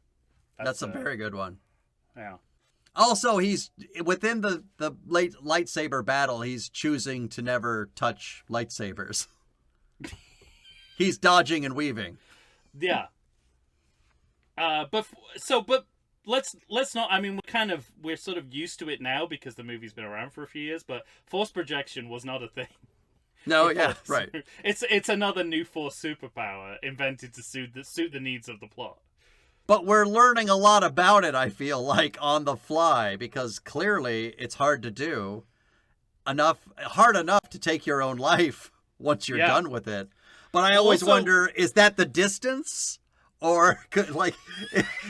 That's a very good one. Yeah. Also, he's within the late lightsaber battle. He's choosing to never touch lightsabers. He's dodging and weaving. Yeah. But let's not. I mean, we're sort of used to it now because the movie's been around for a few years. But Force projection was not a thing. No, yeah, right. It's another new Force superpower invented to suit the needs of the plot. But we're learning a lot about it, I feel like, on the fly, because clearly it's hard to do. Hard enough to take your own life once you're done with it. But I always wonder, is that the distance? Or, like,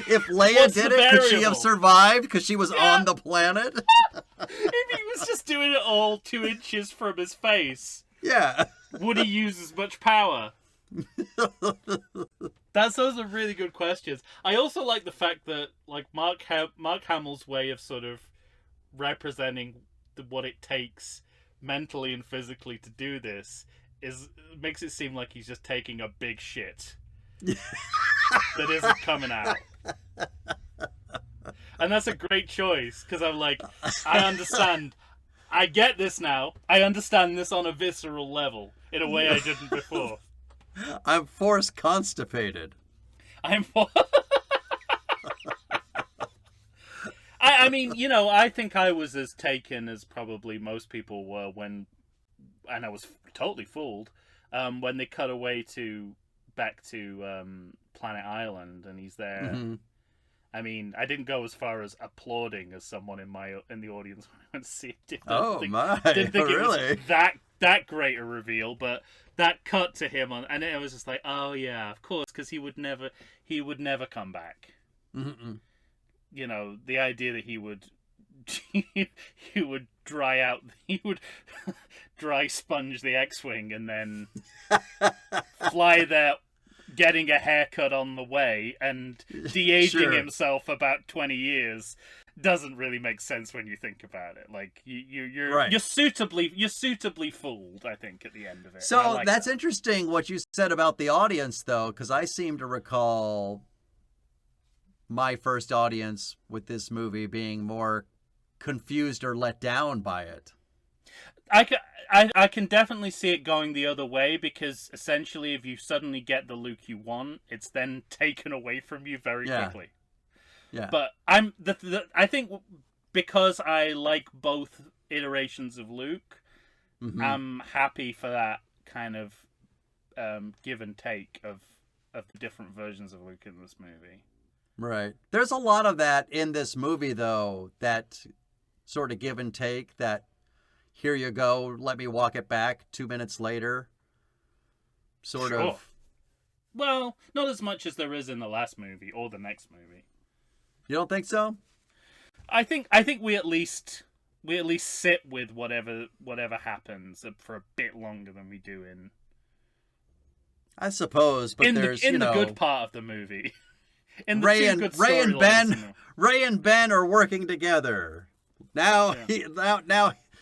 if Leia did it, could she have survived because she was on the planet? If he was just doing it all 2 inches from his face, would he use as much power? Those are really good questions. I also like the fact that, like, Mark Hamill's way of sort of representing what it takes mentally and physically to do this makes it seem like he's just taking a big shit that isn't coming out. And that's a great choice, because I'm like, I understand. I get this now. I understand this on a visceral level in a way I didn't before. I'm Force constipated. I mean, I think I was as taken as probably most people were and I was totally fooled when they cut away back to Planet Island and he's there. Mm-hmm. I mean, I didn't go as far as applauding as someone in the audience when I went to see it. Didn't think really? It was that great a reveal, but that cut to him and it was just like, oh yeah, of course, because he would never come back. Mm-mm. The idea that he would dry sponge the X-wing and then fly there, getting a haircut on the way and de-aging himself about 20 years doesn't really make sense when you think about it. Like you're suitably fooled, I think, at the end of it. So that's interesting what you said about the audience, though, because I seem to recall my first audience with this movie being more confused or let down by it. I can definitely see it going the other way, because essentially if you suddenly get the Luke you want, it's then taken away from you very quickly. Yeah. But I think because I like both iterations of Luke, mm-hmm. I'm happy for that kind of give and take of the different versions of Luke in this movie. Right. There's a lot of that in this movie, though, that sort of give and take, that here you go, let me walk it back 2 minutes later. Sort of. Well, not as much as there is in the last movie or the next movie. You don't think so? I think we at least sit with whatever happens for a bit longer than we do in. I suppose, but there's the good part of the movie. Ray and Ben are working together. Now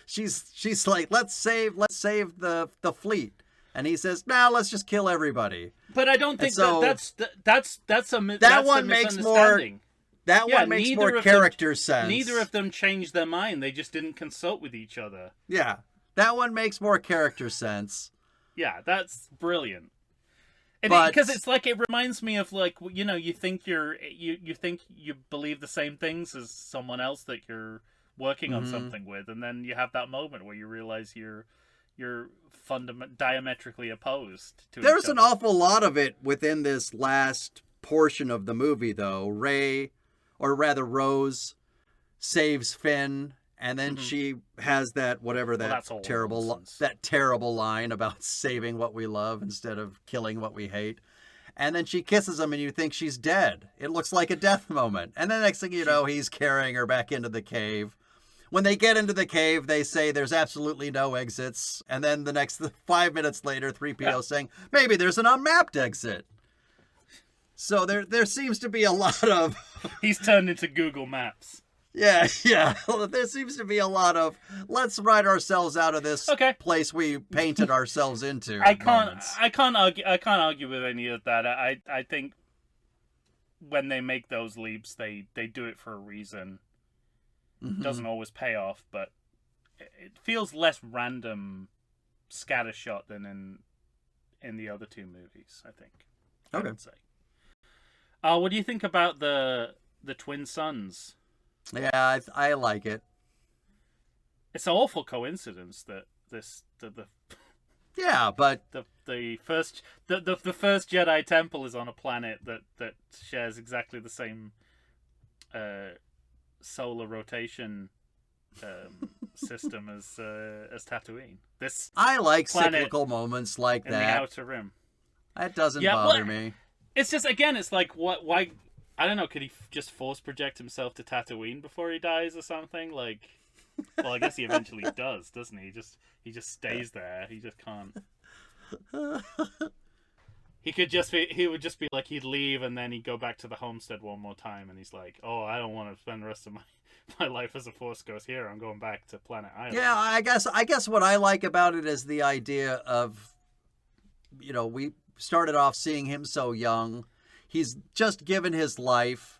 she's like, let's save the fleet, and he says, now let's just kill everybody. But I don't think that's a misunderstanding. That one makes more character sense. Neither of them changed their mind. They just didn't consult with each other. Yeah, that one makes more character sense. Yeah, that's brilliant. Because it's like, it reminds me of, like, you think you think you believe the same things as someone else that you're working on something with, and then you have that moment where you realize you're diametrically opposed to There's each other. An awful lot of it within this last portion of the movie, though. Rose saves Finn And then she has that that's all nonsense. that terrible line about saving what we love instead of killing what we hate. And then she kisses him and you think she's dead. It looks like a death moment. And then next thing you know, he's carrying her back into the cave. When they get into the cave, they say there's absolutely no exits. And then the next 5 minutes later, 3PO saying, maybe there's an unmapped exit. So there seems to be a lot of... He's turned into Google Maps. Yeah. There seems to be a lot of let's write ourselves out of this place we painted ourselves into. I can't argue with any of that. I think when they make those leaps, they do it for a reason. Mm-hmm. Doesn't always pay off, but it feels less random scattershot than in the other two movies, I think. I would say. What do you think about the twin sons? Yeah, I like it. It's an awful coincidence that yeah, but the first Jedi temple is on a planet that shares exactly the same solar rotation system as Tatooine. I like planet cyclical moments like in that. the Outer Rim. That doesn't bother me. It's just, again, it's like, why? I don't know, could he just force project himself to Tatooine before he dies or something? Like, well, I guess he eventually does, doesn't he? He just stays there. He just can't. He would just be like, he'd leave and then he'd go back to the homestead one more time and he's like, oh, I don't want to spend the rest of my life as a Force Ghost here. I'm going back to Planet Island. Yeah, I guess what I like about it is the idea of, we started off seeing him so young. He's just given his life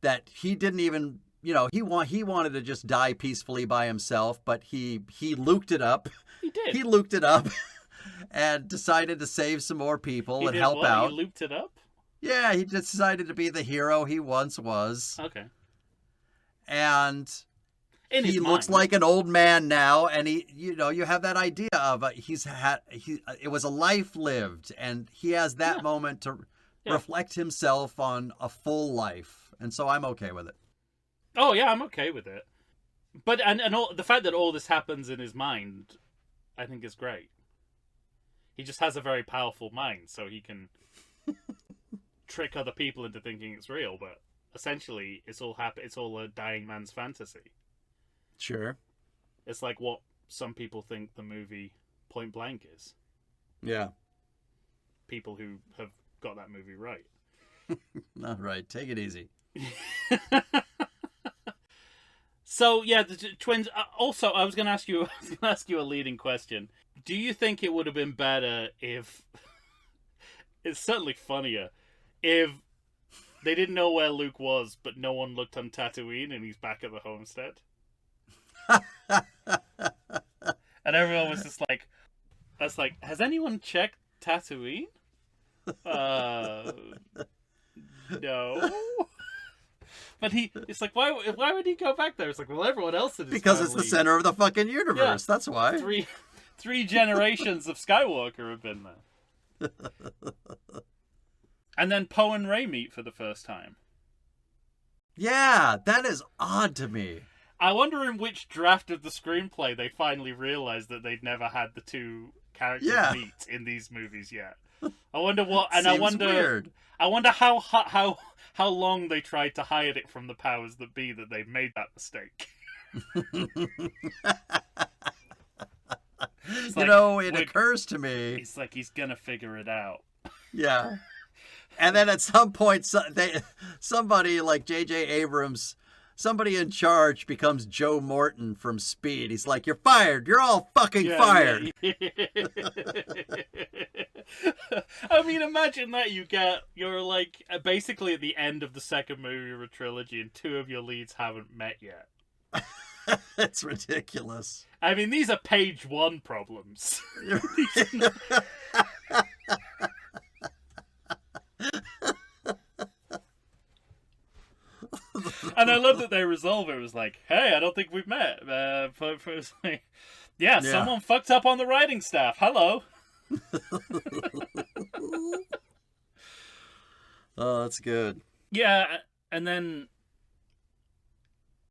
that he didn't even, he wanted to just die peacefully by himself, but he luked it up. He did. He luked it up and decided to save some more people and help out. He looped it up? Yeah, he decided to be the hero he once was. Okay. And he looks like an old man now, and you have that idea of it was a life lived, and he has that moment to reflect himself on a full life, and so I'm okay with it. Oh yeah, I'm okay with it. But and the fact that all this happens in his mind, I think is great. He just has a very powerful mind, so he can trick other people into thinking it's real. But essentially, it's all a dying man's fantasy. Sure. It's like what some people think the movie Point Blank is. Yeah. People who have got that movie right. All right, take it easy. So yeah, the twins. Also, I was going to ask you a leading question. Do you think it would have been better if? It's certainly funnier if they didn't know where Luke was, but no one looked on Tatooine, and he's back at the homestead. And everyone was just like, has anyone checked Tatooine? No. But it's like, why would he go back there? It's like, well, everyone else in his because family, it's the center of the fucking universe. Yeah. That's why. Three generations of Skywalker have been there. And then Poe and Rey meet for the first time. Yeah, that is odd to me. I wonder in which draft of the screenplay they finally realized that they'd never had the two characters meet in these movies yet. I wonder what, and I wonder, weird. I wonder how long they tried to hide it from the powers that be that they made that mistake. It occurs to me. It's like he's gonna figure it out. Yeah, and then at some point, somebody like J.J. Abrams. Somebody in charge becomes Joe Morton from Speed. He's like, you're fired. You're all fucking fired. Yeah. I mean, imagine that you're like basically at the end of the second movie of a trilogy and two of your leads haven't met yet. That's ridiculous. I mean, these are page one problems. And I love that they resolve it. It was like, hey, I don't think we've met. Someone fucked up on the writing staff. Hello. Oh, that's good. Yeah, and then,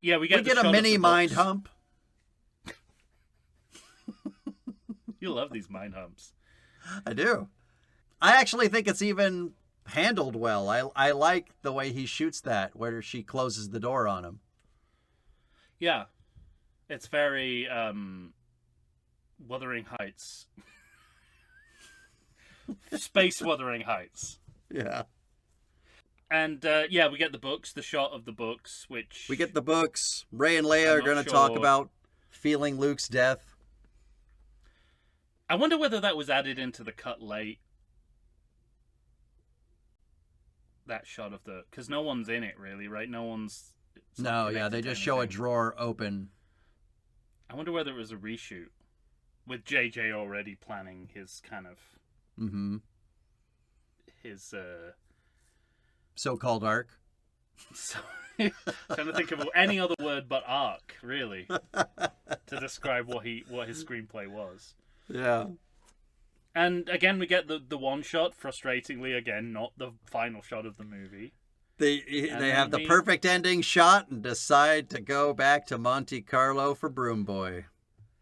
Yeah, we get a shot of mini the mind books. hump. You love these mind humps. I do. I actually think it's even handled well. I like the way he shoots that, where she closes the door on him. Yeah. It's very Wuthering Heights. Space Wuthering Heights. Yeah. And yeah, we get the books, the shot of the books, which We get the books. Ray and Leia I'm are not going to talk sure. about feeling Luke's death. I wonder whether that was added into the cut late. That shot of the, because no one's in it really, right? No one's. it's not No, yeah, connected they to just show a anything. drawer open. I wonder whether it was a reshoot with JJ already planning his kind of Mm-hmm. his. So-called arc. So, trying to think of any other word but arc, really, to describe what his screenplay was. Yeah. And again, we get the one shot. Frustratingly, again, not the final shot of the movie. They And have the then we- perfect ending shot and decide to go back to Monte Carlo for Broom Boy.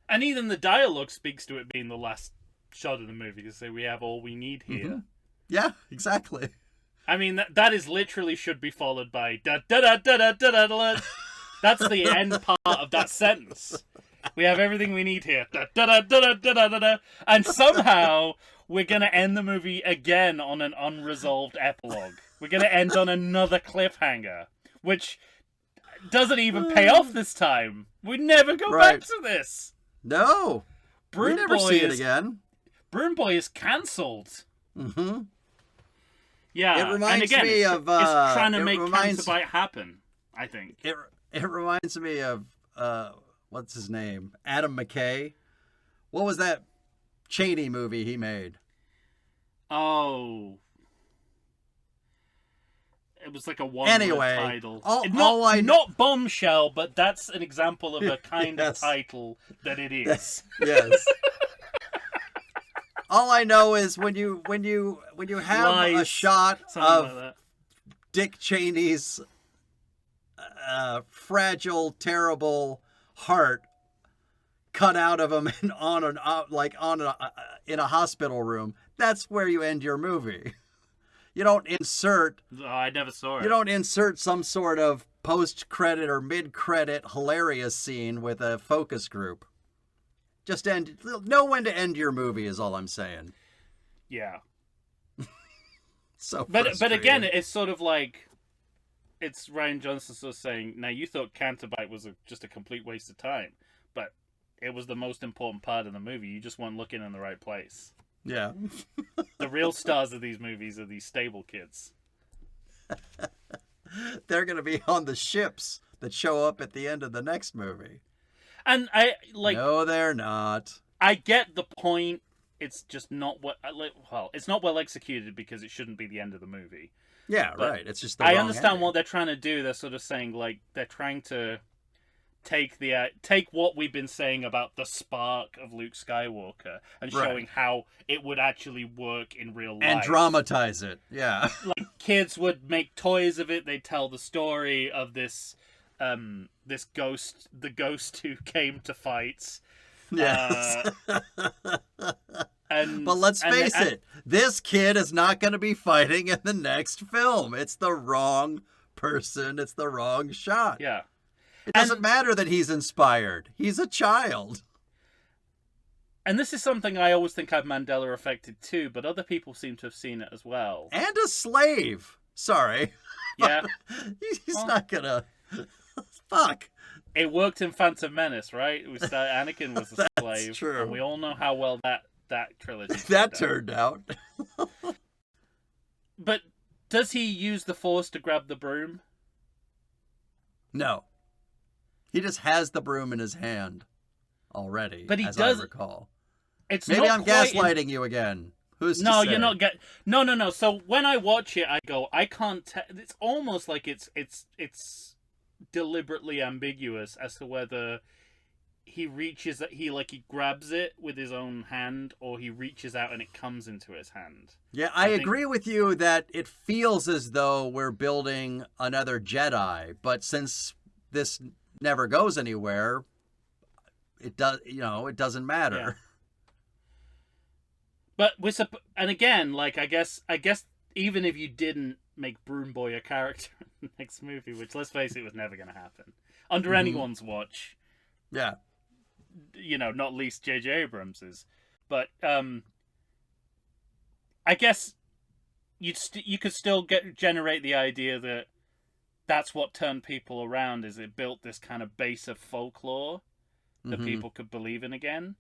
And even the dialogue speaks to it being the last shot of the movie to say we have all we need here. Mhm. Yeah, exactly. I mean, that is literally should be followed by da da da da da da da da. That's the end part of that sentence. We have everything we need here. Da da da da da da da da. And somehow we're gonna end the movie again on an unresolved epilogue. We're gonna end on another cliffhanger, which doesn't even pay off this time. We never go Right. back to this. No, we Broom never Boy see it is again. Broom Boy is cancelled. Mm-hmm. Yeah, It reminds and again, me it's, of, it's trying to it make reminds- Counterbite happen. I think. It reminds me of what's his name? Adam McKay. What was that Cheney movie he made? Oh, it was like a one Anyway, title. all Not, I- not Bombshell, but that's an example of a kind Yes. of title that it is. Yes. All I know is when you have a Lies. shot Something of like that. Dick Cheney's fragile, terrible heart cut out of him and in a hospital room, that's where you end your movie. You don't insert Oh, I never saw it. You don't insert some sort of post-credit or mid-credit hilarious scene with a focus group. Just know when to end your movie is all I'm saying. Yeah, So, but again, frustrating. it's sort of like it's Ryan Johnson sort of saying, "Now you thought Canterbite was just a complete waste of time, but it was the most important part of the movie. You just weren't looking in the right place." Yeah. The real stars of these movies are these stable kids. They're going to be on the ships that show up at the end of the next movie. And I like No, they're not. I get the point. It's just not it's not well executed because it shouldn't be the end of the movie. Yeah, But right. It's just the I wrong understand ending. what they're trying to do. They're sort of saying like they're trying to take what we've been saying about the spark of Luke Skywalker and Right. showing how it would actually work in real life. And dramatize it. Yeah. Like kids would make toys of it. They'd tell the story of this ghost, the ghost who came to fight. Yes. And But let's and- face and- it, this kid is not going to be fighting in the next film. It's the wrong person. It's the wrong shot. Yeah. It doesn't And- matter that he's inspired. He's a child. And this is something I always think I've Mandela affected too, but other people seem to have seen it as well. And a slave. Sorry. Yeah. He's Well- not going to... Fuck. It worked in Phantom Menace, right? Anakin was a That's slave. true. And we all know how well that trilogy That turned out. turned out. But does he use the Force to grab the broom? No. He just has the broom in his hand already, But he as does- I recall. It's Maybe not I'm quite gaslighting you again. Who's to No, say? you're not No. So when I watch it, I go, I can't tell. It's almost like it's deliberately ambiguous as to whether he grabs it with his own hand or he reaches out and it comes into his hand. Yeah, I I think- agree with you that it feels as though we're building another Jedi, but since this never goes anywhere, it does. It doesn't matter. Yeah. But and again, like I guess even if you didn't make Broom Boy a character in the next movie, which let's face it was never going to happen under anyone's watch. Yeah. Not least J.J. Abrams's, but I guess you could still generate the idea that that's what turned people around. Is it built this kind of base of folklore that people could believe in again?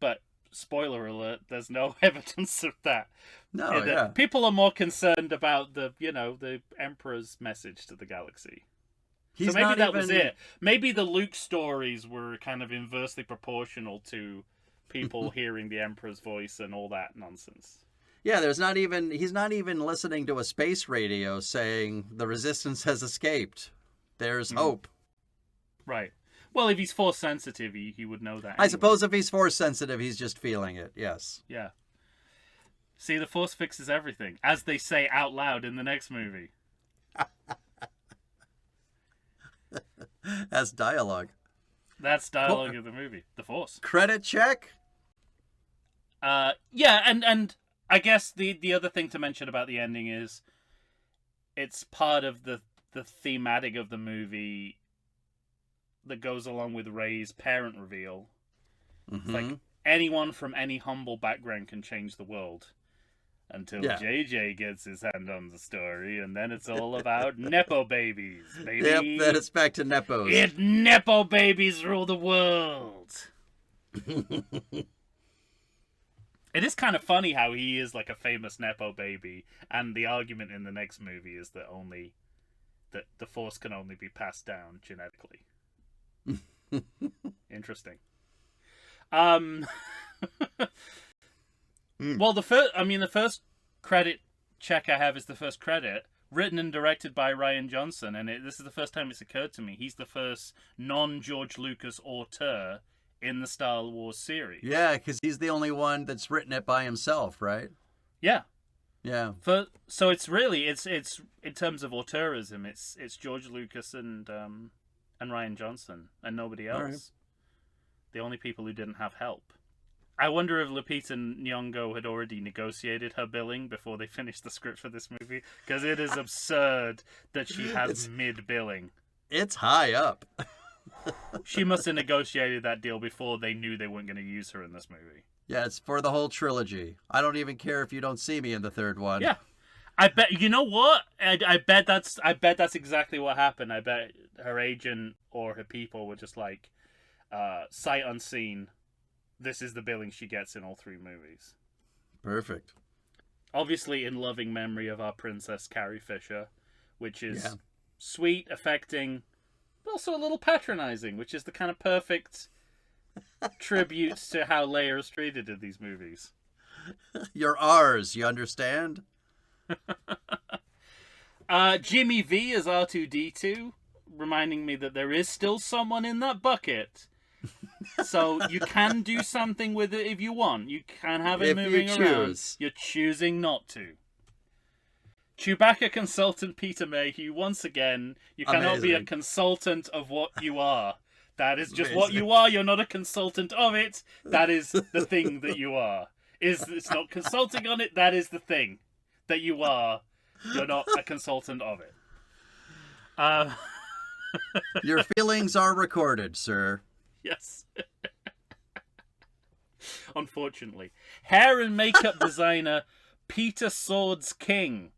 But spoiler alert, there's no evidence of that. No, yeah. People are more concerned about the Emperor's message to the galaxy. So maybe that was it. Maybe the Luke stories were kind of inversely proportional to people hearing the Emperor's voice and all that nonsense. Yeah, he's not even listening to a space radio saying the Resistance has escaped. There's hope. Right. Well, if he's force sensitive, he would know that. Anyway. I suppose if he's force sensitive, he's just feeling it. Yes. Yeah. See, the Force fixes everything, as they say out loud in the next movie. That's dialogue. That's dialogue of the movie. The Force. Credit check? Yeah, and I guess the other thing to mention about the ending is it's part of the thematic of the movie that goes along with Rey's parent reveal. It's like anyone from any humble background can change the world until JJ gets his hand on the story, and then it's all about Nepo babies, baby. Yep, then it's back to Nepos. Nepo babies rule the world. It is kind of funny how he is like a famous Nepo baby, and the argument in the next movie is that the Force can only be passed down genetically. Interesting. Well, the first credit check I have is the first credit, written and directed by Rian Johnson, and this is the first time it's occurred to me. He's the first non-George Lucas auteur in the Star Wars series. Yeah, because he's the only one that's written it by himself, right? Yeah. Yeah. So it's really it's in terms of auteurism, it's George Lucas and Rian Johnson and nobody else. Right. The only people who didn't have help. I wonder if Lupita Nyong'o had already negotiated her billing before they finished the script for this movie, because it is absurd that she has mid-billing. It's high up. She must have negotiated that deal before they knew they weren't going to use her in this movie. Yeah, it's for the whole trilogy. I don't even care if you don't see me in the third one. Yeah. I bet, you know what? I bet that's exactly what happened. I bet her agent or her people were just like, sight unseen, this is the billing she gets in all three movies. Perfect. Obviously in loving memory of our princess Carrie Fisher, which is sweet, affecting, but also a little patronizing, which is the kind of perfect tribute to how Leia is treated in these movies. You're ours, you understand? Jimmy V is R2-D2, reminding me that there is still someone in that bucket. So you can do something with it if you want. You can have it moving around. You're choosing not to. Chewbacca consultant Peter Mayhew, once again, you cannot be a consultant of what you are. That is just what you are. You're not a consultant of it. That is the thing that you are. It's not consulting on it. That is the thing that you are. You're not a consultant of it. Your feelings are recorded, sir. Yes. Unfortunately. Hair and makeup designer Peter Swords King.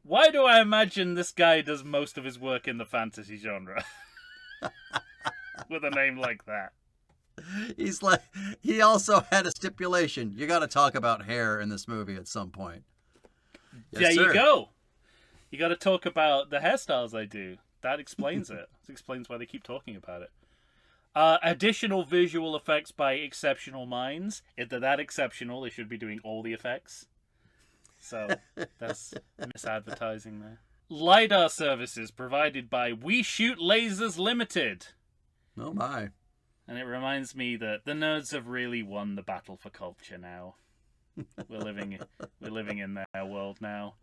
Why do I imagine this guy does most of his work in the fantasy genre? With a name like that. He also had a stipulation. You got to talk about hair in this movie at some point. Yes, there you go. You got to talk about the hairstyles I do. That explains it. It explains why they keep talking about it. Additional visual effects by exceptional minds. If they're that exceptional, they should be doing all the effects. So that's misadvertising there. LiDAR services provided by We Shoot Lasers Limited. Oh my. And it reminds me that the nerds have really won the battle for culture now. We're living in their world now.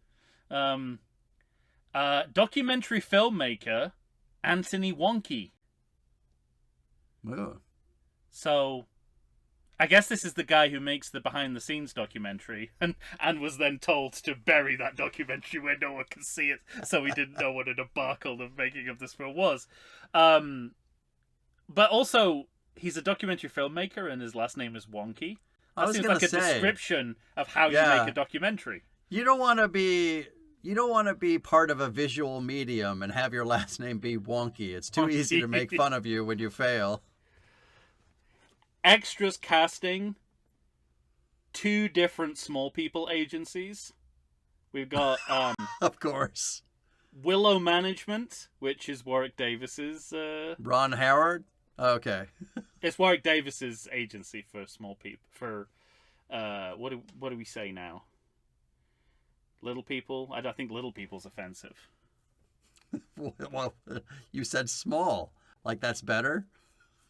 Documentary filmmaker Anthony Wonky. Ooh. So, I guess this is the guy who makes the behind-the-scenes documentary, and was then told to bury that documentary where no one can see it, so he didn't know what a debacle the making of this film was. But also, he's a documentary filmmaker, and his last name is Wonky. That seems like a description of how you make a documentary. You don't want to be part of a visual medium and have your last name be Wonky. It's too easy to make fun of you when you fail. Extras casting, 2 different small people agencies. We've got of course, Willow Management, which is Warwick Davis's Ron Howard. Okay. It's Warwick Davis's agency for small people, for what do we say now? Little people? I don't think little people's offensive. Well, you said small. Like that's better?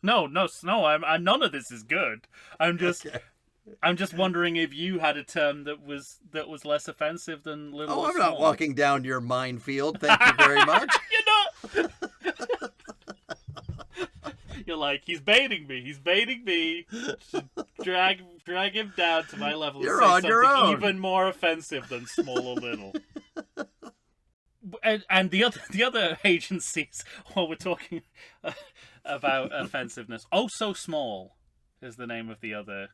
No. I'm none of this is good. I'm just Okay. I'm just wondering if you had a term that was less offensive than little. Oh, or I'm small. not walking down your minefield. Thank you very much. You're not. You're like, he's baiting me. He's baiting me. Drag him down to my level. You're and on say your something own. even more offensive than small or little. And the other agencies, while we're talking about offensiveness, Oh So Small is the name of the other.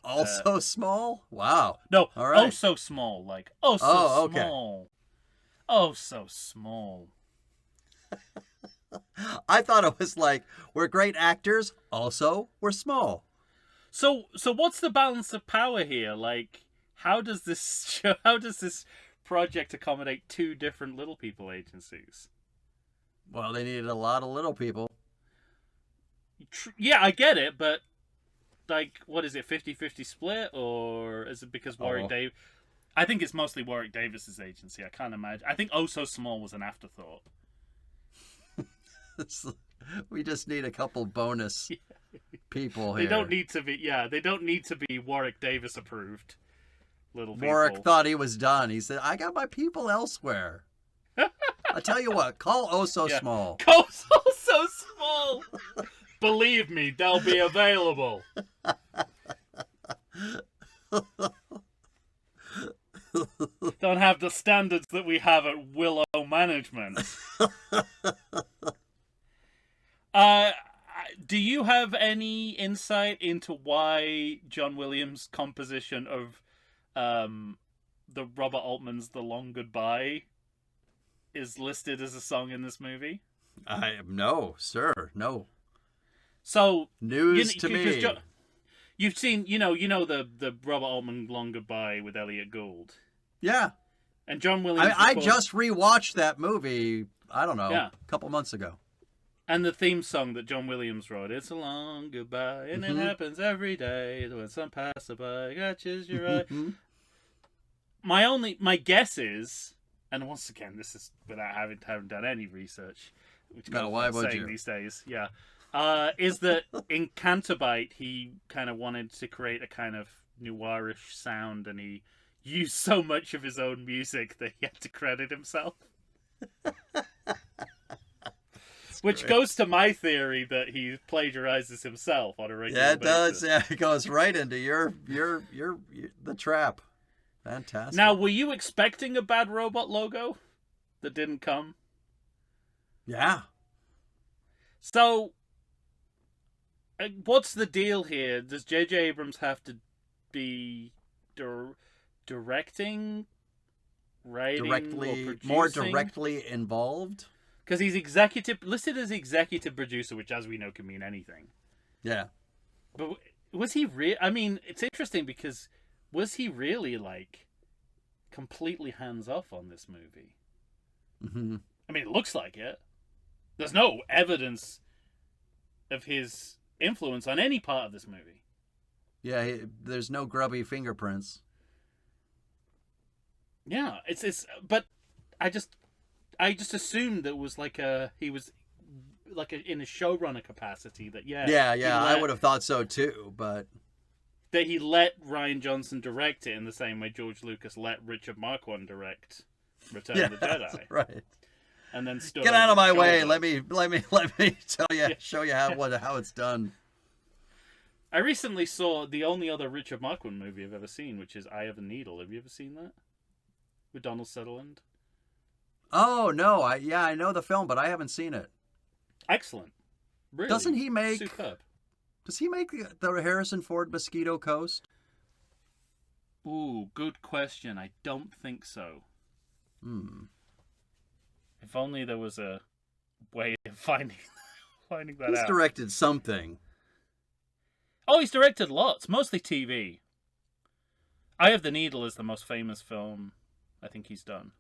Also small? Wow. No, All right. Oh So Small, like oh so Oh, okay. small. Oh so small. I thought it was like, we're great actors, also we're small. So what's the balance of power here? Like, how does this project accommodate 2 different little people agencies? Well, they needed a lot of little people. Yeah, I get it, but like, what is it, 50-50 split, or is it because Warwick Davis? I think it's mostly Warwick Davis's agency. I can't imagine. I think Oh So Small was an afterthought. We just need a couple bonus people They here. don't need to be. Yeah, they don't need to be Warwick Davis approved. Little people. Warwick thought he was done. He said, I got my people elsewhere. I tell you what, call Oh So Small. Oh So Small. Believe me, they'll be available. Don't have the standards that we have at Willow Management. Do you have any insight into why John Williams' composition of the Robert Altman's "The Long Goodbye" is listed as a song in this movie? No, sir, no. So News to me. You've seen, the Robert Altman "Long Goodbye" with Elliot Gould. Yeah. And John Williams. I just rewatched that movie, I don't know, Yeah. a couple months ago. And the theme song that John Williams wrote, "It's a long goodbye, and it happens every day when some passerby catches your eye." My guess is, and once again, this is without having done any research, which No, why would you? these days, yeah, is that in Canterbite he kind of wanted to create a kind of noirish sound, and he used so much of his own music that he had to credit himself. Which goes to my theory that he plagiarizes himself on a regular basis. Yeah, it does. Yeah, it goes right into the trap. Fantastic. Now, were you expecting a Bad Robot logo that didn't come? Yeah. So, what's the deal here? Does J.J. Abrams have to be directing, writing, or producing? More directly involved? Because he's listed as executive producer, which, as we know, can mean anything. Yeah. But was he I mean, it's interesting because was he really like completely hands off on this movie? Mm-hmm. I mean, it looks like it. There's no evidence of his influence on any part of this movie. Yeah, there's no grubby fingerprints. Yeah, but I just assumed that it was he was in a showrunner capacity. That I would have thought so too, but that he let Rian Johnson direct it in the same way George Lucas let Richard Marquand direct Return of the Jedi. Right. and then stood Get over out of his my way. shoulder. Let me tell you, show you how it's done. I recently saw the only other Richard Marquand movie I've ever seen, which is Eye of the Needle. Have you ever seen that? With Donald Sutherland? Oh no, I know the film, but I haven't seen it. Excellent. Really Doesn't he make? superb. Does he make the Harrison Ford Mosquito Coast? Ooh, good question. I don't think so. If only there was a way of finding that He's out. directed something. Oh, he's directed lots, mostly TV. Eye of the Needle is the most famous film I think he's done.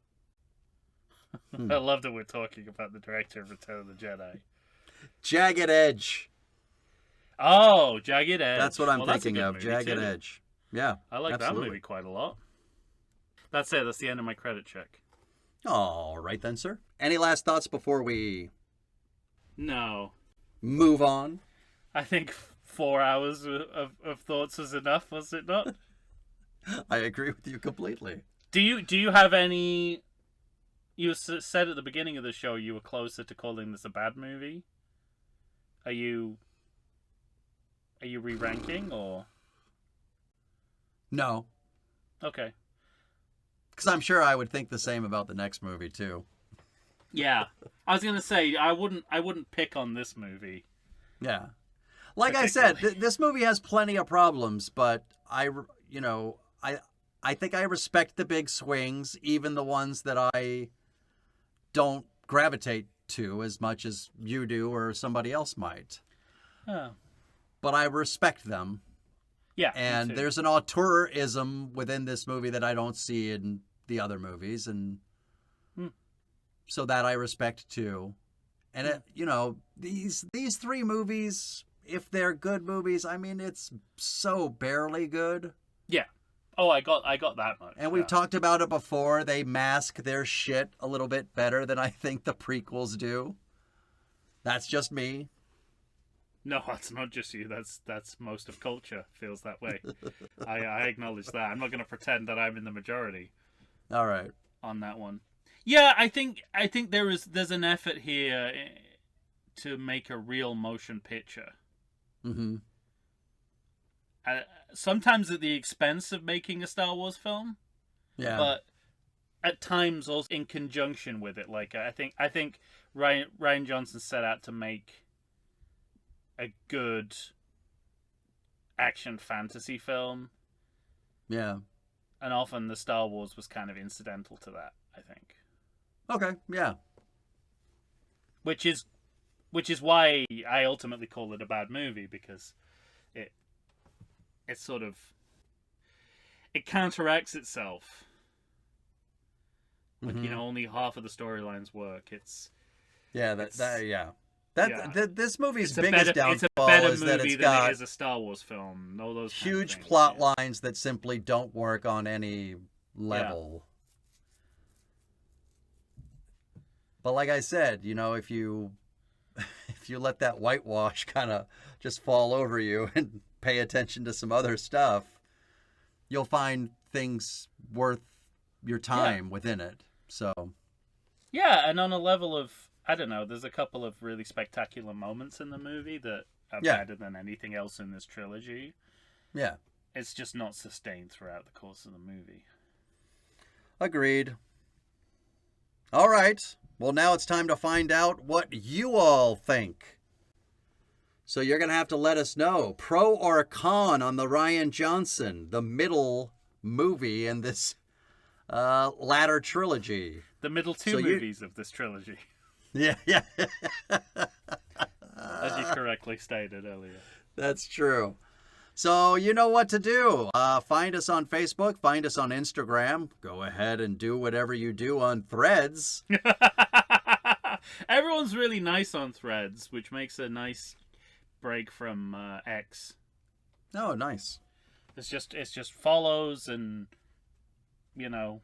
I love that we're talking about the director of Return of the Jedi. Jagged Edge. Oh, Jagged Edge. That's what I'm that's a thinking good of. movie, Jagged too. Edge. Yeah. I like absolutely. that movie quite a lot. That's it. That's the end of my credit check. All right then, sir. Any last thoughts before we No. move on? I think 4 hours of thoughts was enough, was it not? I agree with you completely. Do you have any... You said at the beginning of the show you were closer to calling this a bad movie. Are you re-ranking or... No, Okay. because I'm sure I would think the same about the next movie too. Yeah. I was going to say I wouldn't pick on this movie. Yeah. Like I said, this movie has plenty of problems, but I think I respect the big swings, even the ones that I don't gravitate to as much as you do or somebody else might. Oh. But I respect them. Yeah. And me too. there's an auteurism within this movie that I don't see in the other movies, and so that I respect too. And these three movies, if they're good movies, I mean, it's so barely good. Yeah. Oh, I got that much. And we've talked about it before. They mask their shit a little bit better than I think the prequels do. That's just me. No, that's not just you. That's most of culture feels that way. I acknowledge that. I'm not going to pretend that I'm in the majority All right. on that one. Yeah, I think there's an effort here to make a real motion picture. Mm-hmm. Sometimes at the expense of making a Star Wars film, Yeah. but at times also in conjunction with it. Like I think Ryan Johnson set out to make a good action fantasy film, Yeah. and often the Star Wars was kind of incidental to that, I think. Okay. Yeah. Which is why I ultimately call it a bad movie, because it sort of it counteracts itself. Like, only half of the storylines work. This movie's it's a biggest downfall better is that movie it's than got it is a Star Wars film. All those kind of huge things, plot yeah. lines that simply don't work on any level. But like I said, if you let that whitewash kind of just fall over you and pay attention to some other stuff, you'll find things worth your time within it. So yeah, and on a level of, I don't know, there's a couple of really spectacular moments in the movie that are better than anything else in this trilogy. Yeah. It's just not sustained throughout the course of the movie. Agreed. All right. Well, now it's time to find out what you all think. So you're going to have to let us know, pro or con on the Ryan Johnson, the middle movie in this latter trilogy. The middle two movies of this trilogy. Yeah. As you correctly stated earlier. That's true. So you know what to do. Find us on Facebook. Find us on Instagram. Go ahead and do whatever you do on Threads. Everyone's really nice on Threads, which makes a nice break from X. Oh, nice. It's just follows and, I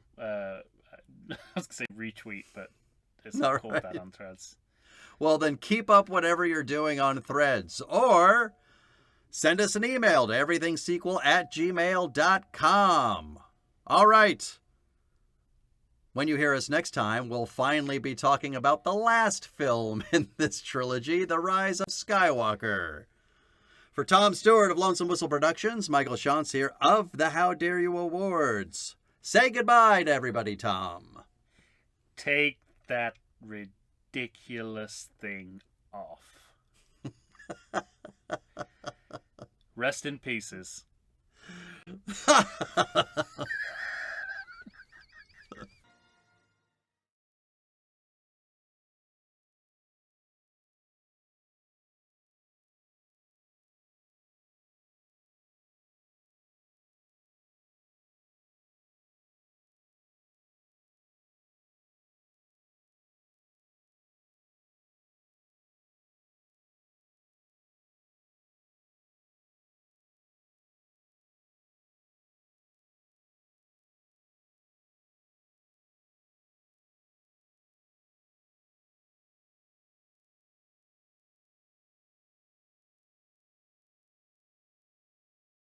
was gonna say retweet, but it's not called that on Threads. Well, then keep up whatever you're doing on Threads, or send us an email to everythingsequel@gmail.com. All right. When you hear us next time, we'll finally be talking about the last film in this trilogy, The Rise of Skywalker. For Tom Stewart of Lonesome Whistle Productions, Michael Shantz here of the How Dare You Awards. Say goodbye to everybody, Tom. Take that ridiculous thing off. Rest in pieces.